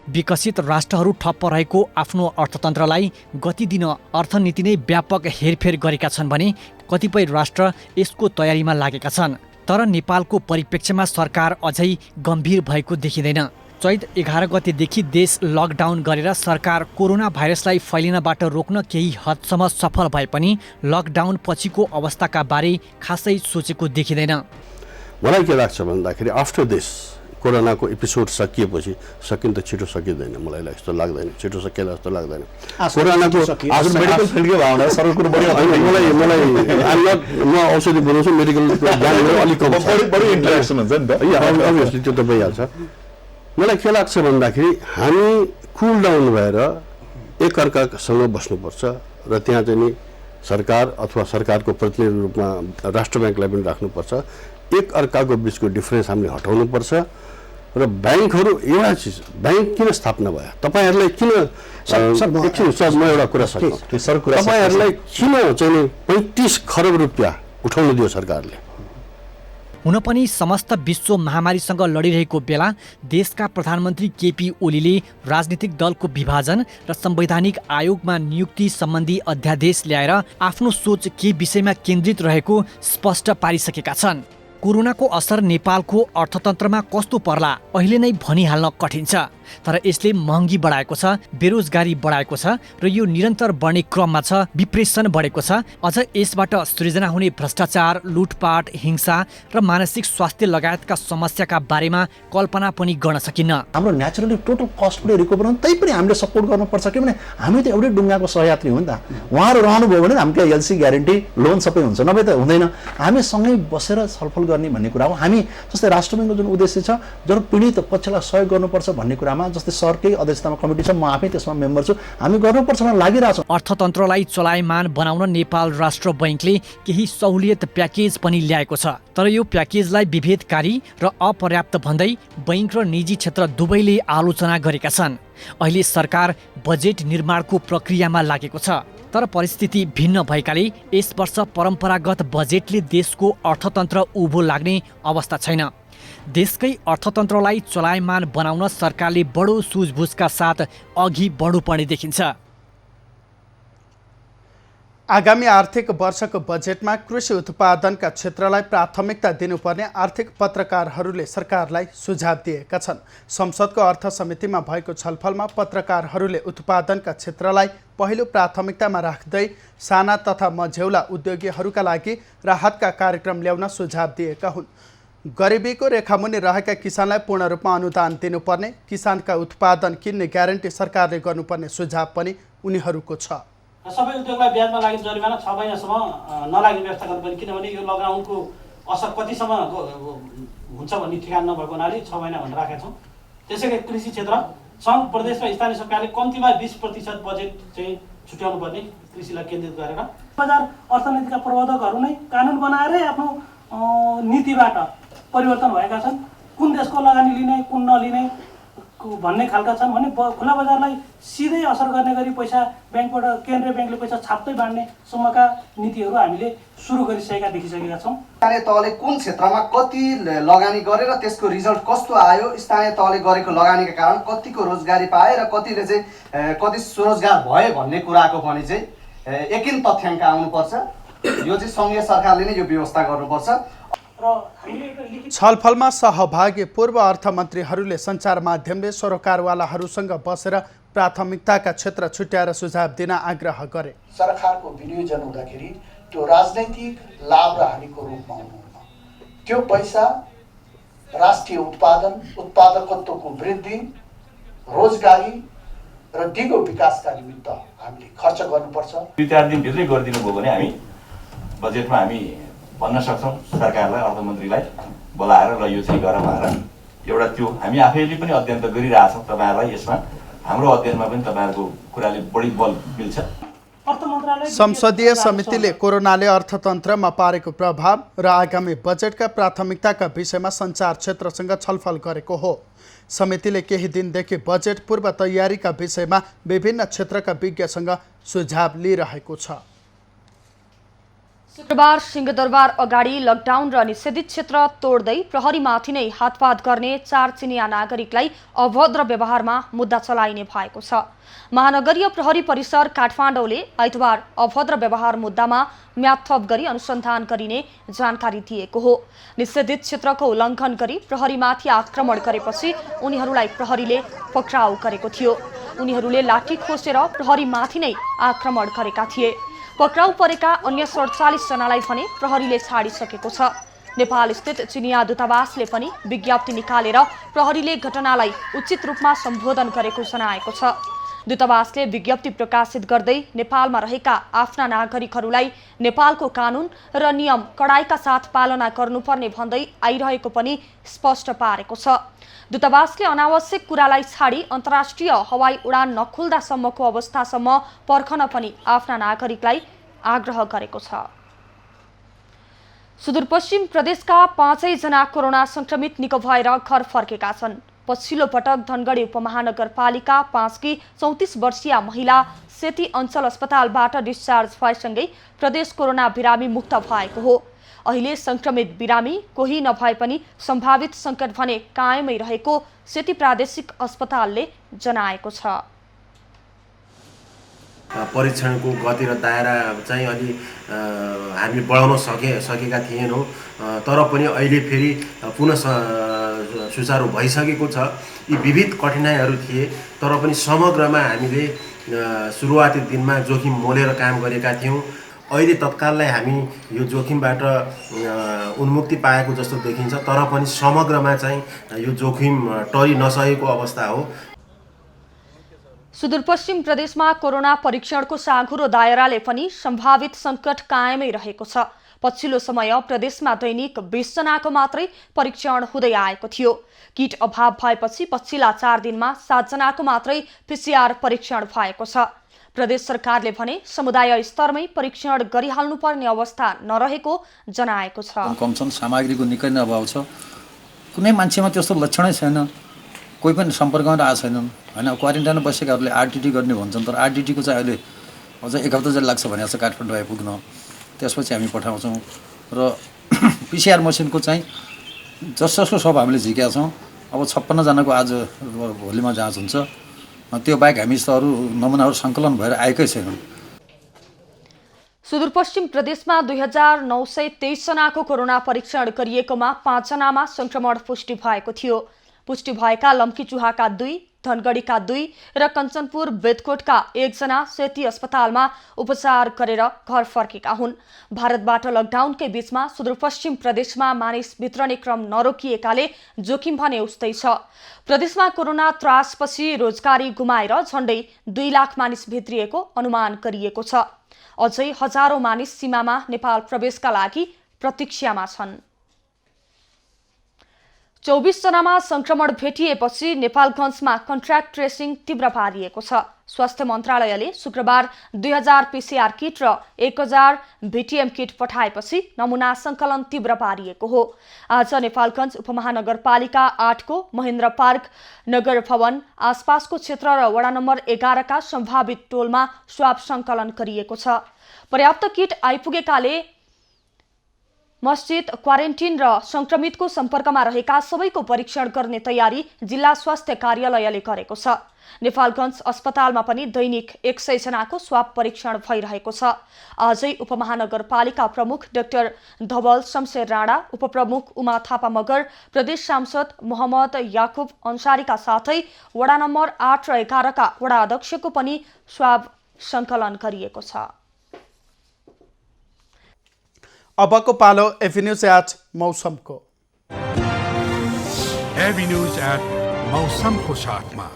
विकसित राष्ट्रहरू ठप्प रहेको आफ्नो अर्थतन्त्रलाई गति दिन अर्थनीति नै व्यापक हेरफेर गरेका छन् भने कतिपय राष्ट्र यसको तयारीमा लागेका छन्। तर नेपालको परिप्रेक्ष्यमा सरकार अझै गम्भीर भएको देखिँदैन। चैत 11 गतेदेखि देश लकडाउन गरेर सरकार कोरोना भाइरसलाई फैलिनबाट रोक्न केही हदसम्म सफल भए पनि लकडाउन पछिको अवस्थाका बारे खासै सोचेको देखिँदैन। मलाई के लाग्छ भन्दाखेरि आफ्टर दिस कोरोनाको एपिसोड सकिएपछि सकिन्छ छिटो सकिँदैन, मलाई यस्तो लाग्दैन, छिटो सकिएला जस्तो लाग्दैन। कोरोनाको आज मेडिकल फिल्डकै भावना सरल कुरो बढी मलाई म औषधि बनाउँछु, मेडिकल ज्ञान अलिक कम बढी इन्ट्रेस्ट हुन्छ नि त, अभियसली त्यो त भइहाल्छ। मलाई के लाग्छ भन्दाखेरि हामी कुल डाउन भएर एकअर्कासँग बस्नुपर्छ र त्यहाँ चाहिँ नि सरकार अथवा सरकारको प्रतिनिधि रूपमा राष्ट्र ब्याङ्कलाई पनि राख्नुपर्छ। एक अर्काको बिचको डिफरेन्स हामीले हटाउनुपर्छ र ब्याङ्कहरू एउटा चिज ब्याङ्क किन स्थापना भयो, तपाईँहरूलाई किन म एउटा कुरा तपाईँहरूलाई किन चाहिँ 35 खरब रुपियाँ उठाउनु दियो सरकारले? हुन पनि समस्त विश्व महामारीसँग लडिरहेको बेला देशका प्रधानमन्त्री केपी ओलीले राजनीतिक दलको विभाजन र संवैधानिक आयोगमा नियुक्ति सम्बन्धी अध्यादेश ल्याएर आफ्नो सोच के विषयमा केन्द्रित रहेको स्पष्ट पारिसकेका छन्। कोरोनाको असर नेपालको अर्थतन्त्रमा कस्तो पर्ला अहिले नै भनिहाल्न कठिन छ, तर यसले महँगी बढाएको छ, बेरोजगारी बढाएको छ र यो निरन्तर बढ्ने क्रममा छ। डिप्रेसन बढेको छ। अझ यसबाट सृजना हुने भ्रष्टाचार, लुटपाट, हिंसा र मानसिक स्वास्थ्य लगायतका समस्याका बारेमा कल्पना पनि गर्न सकिन्न। हाम्रो नेचुरली टोटल कस्ट पनि रिकभर हुन्छ, तै पनि हामीले सपोर्ट गर्नुपर्छ, किनभने हामी त एउटै डुङ्गाको सहयात्री हो नि त। उहाँहरू रहनुभयो भने हाम्रो एलसी ग्यारेन्टी लोन सबै हुन्छ, नभए त हुँदैन। हामी सँगै बसेर छलफल गर्ने भन्ने कुरा हो। हामी जस्तै राष्ट्र ब्याङ्कको जुन उद्देश्य छ, जुन पीडित पक्षलाई सहयोग गर्नुपर्छ भन्ने कुरामा जस्तै सरकै अध्यक्षतामा कमिटी छ, म आफै त्यसमा मेम्बर छु, हामी गर्नुपर्छ भनेर लागिरहेछौँ। अर्थतन्त्रलाई चलायमान बनाउन नेपाल राष्ट्र बैङ्कले केही सहुलियत प्याकेज पनि ल्याएको छ, तर यो प्याकेजलाई विभेदकारी र अपर्याप्त भन्दै बैङ्क र निजी क्षेत्र दुवैले आलोचना गरेका छन्। अहिले सरकार बजेट निर्माणको प्रक्रियामा लागेको छ, तर परिस्थिति भिन्न भएकाले यस वर्ष परम्परागत बजेटले देशको अर्थतन्त्र उभो लाग्ने अवस्था छैन। देशकै अर्थतन्त्रलाई चलायमान बनाउन सरकारले बडो सुझबुझका साथ अघि बढ्नुपर्ने देखिन्छ। आगामी आर्थिक वर्षको बजेटमा कृषि उत्पादनका क्षेत्रलाई प्राथमिकता दिनुपर्ने आर्थिक पत्रकारहरूले सरकारलाई सुझाव दिएका छन्। संसदको अर्थ समितिमा भएको छलफलमा पत्रकारहरूले उत्पादनका क्षेत्रलाई पहिलो प्राथमिकतामा राख्दै साना तथा मझौला उद्योगीहरूका लागि राहतका कार्यक्रम ल्याउन सुझाव दिएका हुन्। गरिबीको रेखामुनि रहेका किसानलाई पूर्ण रूपमा अनुदान दिनुपर्ने, किसानका उत्पादन किन्ने ग्यारेन्टी सरकारले गर्नुपर्ने सुझाव पनि उनीहरूको छ। सबै उद्योगलाई ब्याजमा लाग्ने जरिमाना 6 महिनासम्म नलाग्ने व्यवस्था गर्नुपर्ने, किनभने यो लकडाउनको असर कतिसम्म हुन्छ भन्ने ठेगान नभएको हुनाले 6 महिना भनेर राखेका छौँ। त्यसैले कृषि क्षेत्र सङ्घ प्रदेश र स्थानीय सरकारले कम्तीमा 20% बजेट चाहिँ छुट्याउनु पर्ने, कृषिलाई केन्द्रित गरेर। बजार अर्थनीतिका प्रवर्तकहरू नै कानुन बनाएरै आफ्नो नीतिबाट परिवर्तन भएका छन्। कुन देशको लगानी लिने, कुन नलिने भन्ने खालका छन् भने खुला बजारलाई सिधै असर गर्ने गरी पैसा ब्याङ्कबाट, केन्द्रीय ब्याङ्कले पैसा छाप्दै बाँड्ने सम्मका नीतिहरू हामीले सुरु गरिसकेका देखिसकेका छौँ। स्थानीय तहले कुन क्षेत्रमा कति लगानी गरेर त्यसको रिजल्ट कस्तो आयो, स्थानीय तहले गरेको लगानीका कारण कतिको रोजगारी पाए र कतिले चाहिँ कति स्वरोजगार भयो भन्ने कुराको पनि चाहिँ एकिन तथ्याङ्क आउनुपर्छ। यो चाहिँ सङ्घीय सरकारले नै यो व्यवस्था गर्नुपर्छ। छलफलमा सहभागी पूर्व अर्थमन्त्रीहरूले सञ्चार माध्यमले सरोकारवालाहरूसँग बसेर प्राथमिकताका क्षेत्र छुट्याएर सुझाव दिन आग्रह गरे। सरकारको विनियोजन हुँदाखेरि त्यो राजनैतिक लाभ र हानिको रूपमा हुनुहुन्न, त्यो पैसा राष्ट्रिय उत्पादन, उत्पादकत्वको वृद्धि, रोजगारी र दिगो विकासका निमित्त हामीले खर्च गर्नुपर्छ। 2-4 दिनभित्रै गरिदिनु भयो भने हामी बजेटमा हामी भन्न सक्छौँ सरकारलाई, अर्थमन्त्रीलाई बोलाएर ल यो चाहिँ गरौँ भनेर एउटा त्यो हामी आफैले पनि अध्ययन त गरिरहेछौँ। तपाईँहरूलाई यसमा हाम्रो अध्ययनमा पनि तपाईँहरूको कुराले बढी बल मिल्छ। संसदीय समितिले कोरोनाले अर्थतन्त्रमा पारेको प्रभाव र आगामी बजेटका प्राथमिकताका विषयमा सञ्चार क्षेत्रसँग छलफल गरेको हो। समितिले केही दिनदेखि बजेट पूर्व तयारीका विषयमा विभिन्न क्षेत्रका विज्ञसँग सुझाव लिइरहेको छ। शुक्रबार सिंहदरबार अगाडि लकडाउन र निषेधित क्षेत्र तोड्दै प्रहरीमाथि नै हातपात गर्ने 4 चिनिया नागरिकलाई अभद्र व्यवहारमा मुद्दा चलाइने भएको छ। महानगरीय प्रहरी परिसर काठमाडौँले आइतबार अभद्र व्यवहार मुद्दामा म्याद थप गरी अनुसन्धान गरिने जानकारी दिएको हो। निषेधित क्षेत्रको उल्लङ्घन गरी प्रहरीमाथि आक्रमण गरेपछि उनीहरूलाई प्रहरीले पक्राउ गरेको थियो। उनीहरूले लाठी खोसेर प्रहरीमाथि नै आक्रमण गरेका थिए। पक्राउ परेका अन्य 47 जनालाई भने प्रहरीले छाडिसकेको छ। नेपाल स्थित चिनिया दूतावासले पनि विज्ञप्ति निकालेर प्रहरीले घटनालाई उचित रूपमा सम्बोधन गरेको जनाएको छ। दूतावासले विज्ञप्ति प्रकाशित गर्दै नेपालमा रहेका आफ्ना नागरिकहरूलाई नेपालको कानुन र नियम कडाइका साथ पालना गर्नुपर्ने भन्दै आइरहेको पनि स्पष्ट पारेको छ। दूतावासले अनावश्यक कुरालाई छाडी अन्तर्राष्ट्रिय हवाई उडान नखुल्दासम्मको अवस्थासम्म पर्खन पनि आफ्ना नागरिकलाई आग्रह गरेको छ। सुदूरपश्चिम प्रदेशका 5 जना कोरोना संक्रमित निको भएर घर फर्केका छन्। पछिल्लो पटक धनगढी उपमहानगरपालिका 5 की 34 वर्षीय महिला सेती अञ्चल अस्पतालबाट डिस्चार्ज भएसँगै प्रदेश कोरोना बिरामी मुक्त भएको हो। अहिले संक्रमित बिरामी कोही नभए पनि सम्भावित सङ्कट भने कायमै रहेको सेती प्रादेशिक अस्पतालले जनाएको छ। परीक्षणको गति र दायरा चाहिँ अलि हामी बढाउन सकेका थिएनौँ, तर पनि अहिले फेरि पुनः सुचारू भइसकेको छ। यी विविध कठिनाइहरू थिए, तर पनि समग्रमा हामीले सुरुवाती दिनमा जोखिम मोलेर काम गरेका थियौँ। अहिले तत्काललाई हामी यो जोखिमबाट उन्मुक्ति पाएको जस्तो देखिन्छ, तर पनि समग्रमा चाहिँ यो जोखिम टरि नसकेको अवस्था हो। सुदूरपश्चिम प्रदेशमा कोरोना परीक्षणको साँघुरो दायराले पनि सम्भावित सङ्कट कायमै रहेको छ। पछिल्लो समय प्रदेशमा दैनिक 20 जनाको मात्रै परीक्षण हुँदै आएको थियो। किट अभाव भएपछि पछिल्ला 4 दिनमा 7 जनाको मात्रै PCR परीक्षण भएको छ। प्रदेश सरकारले भने समुदाय स्तरमै परीक्षण गरिहाल्नुपर्ने अवस्था नरहेको जनाएको छ। कम छन्, सामग्रीको निकै नै अभाव छ। कुनै मान्छेमा त्यस्तो लक्षणै छैन, कोही पनि सम्पर्कमा आएको छैनन् होइन। क्वारेन्टाइनमा बसेकाहरूले RTT गर्ने भन्छन्, तर RTT को चाहिँ अहिले अझ 1 हप्ता जति लाग्छ भनेको छ काठमाडौँ आइपुग्न। त्यसपछि हामी पठाउँछौँ र PCR मसिनको चाहिँ जसको सब हामीले झिकेका छौँ। अब 56 जनाको आज भोलिमा जाँच हुन्छ। त्यो बाहेक हामीसित अरू नमुनाहरू सङ्कलन भएर आएकै छैनन्। सुदूरपश्चिम प्रदेशमा 2923 जनाको कोरोना परीक्षण गरिएकोमा 5 जनामा संक्रमण पुष्टि भएको थियो। पुष्टि भएका लम्कीचुहाका 2, धनगढीका 2 र कञ्चनपुर बेदकोटका 1 जना सेती अस्पतालमा उपचार गरेर घर फर्केका हुन्। भारतबाट लकडाउनकै बीचमा सुदूरपश्चिम प्रदेशमा मानिस भित्रने क्रम नरोकिएकाले जोखिम भने उस्तै छ। प्रदेशमा कोरोना त्रासपछि रोजगारी गुमाएर झण्डै 2 लाख मानिस भित्रिएको अनुमान गरिएको छ। अझै हजारौं मानिस सीमामा नेपाल प्रवेशका लागि प्रतीक्षामा छन्। 24 जनामा संक्रमण भेटिएपछि नेपालगञ्जमा कन्ट्र्याक्ट ट्रेसिङ तीव्र पारिएको छ। स्वास्थ्य मन्त्रालयले शुक्रबार 2000 PCR किट र 1000 VTM किट पठाएपछि नमुना सङ्कलन तीव्र पारिएको हो। आज नेपालगञ्ज उपमहानगरपालिका 8 को महेन्द्र पार्क नगर भवन आसपासको क्षेत्र र वडा नम्बर 11 का सम्भावित टोलमा स्वाब सङ्कलन गरिएको छ। पर्याप्त किट आइपुगेकाले मस्जिद, क्वारेन्टिन र संक्रमितको सम्पर्कमा रहेका सबैको परीक्षण गर्ने तयारी जिल्ला स्वास्थ्य कार्यालयले गरेको छ। नेपालगञ्ज अस्पतालमा पनि दैनिक 100 जनाको स्वाब परीक्षण भइरहेको छ। आजै उपमहानगरपालिका प्रमुख डाक्टर धवल शमशेर राणा, उपप्रमुख उमा थापा मगर, प्रदेश सांसद मोहम्मद याकुब अन्सारीका साथै वडा नम्बर 8 र 11 का वडा अध्यक्षको पनि स्वाब सङ्कलन गरिएको छ। अबको पालो एभिन्यूज एट मौसमको। एभिन्यूज एट मौसमको साथमा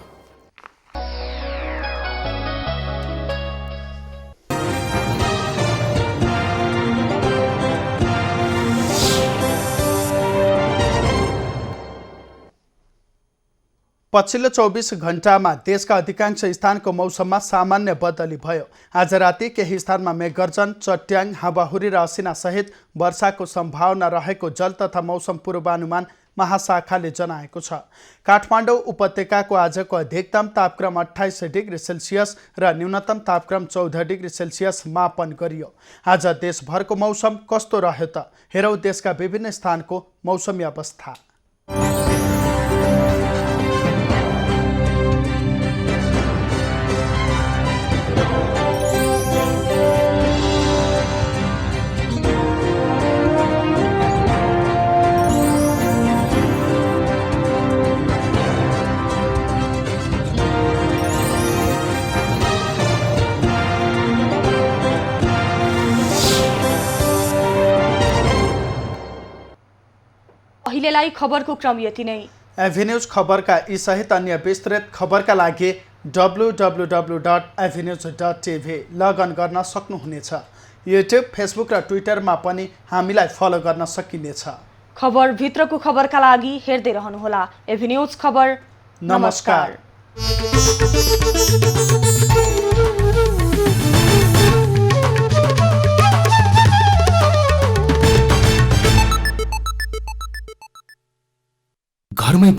पछिल्लो 24 घण्टामा देशका अधिकांश स्थानको मौसममा सामान्य बदली भयो। आज राति केही स्थानमा मेघगर्जन, चट्याङ, हावाहुरी र असिनासहित वर्षाको सम्भावना रहेको जल तथा मौसम पूर्वानुमान महाशाखाले जनाएको छ। काठमाडौँ उपत्यकाको आजको अधिकतम तापक्रम 28 डिग्री सेल्सियस र न्यूनतम तापक्रम 14 डिग्री सेल्सियस मापन गरियो। आज देशभरको मौसम कस्तो रह्यो त हेरौँ देशका विभिन्न स्थानको मौसमी अवस्था। अहिलेलाई खबरको क्रम यति नै। एभिन्यूज खबरका यी सहित अन्य विस्तृत खबरका लागि www.avenews.tv लगइन गर्न सक्नुहुनेछ। युट्युब, फेसबुक र ट्विटरमा पनि हामीलाई फलो गर्न सकिनेछ। खबर भित्रको खबरका लागि हेर्दै रहनुहोला एभिन्यूज खबर। नमस्कार। घरमै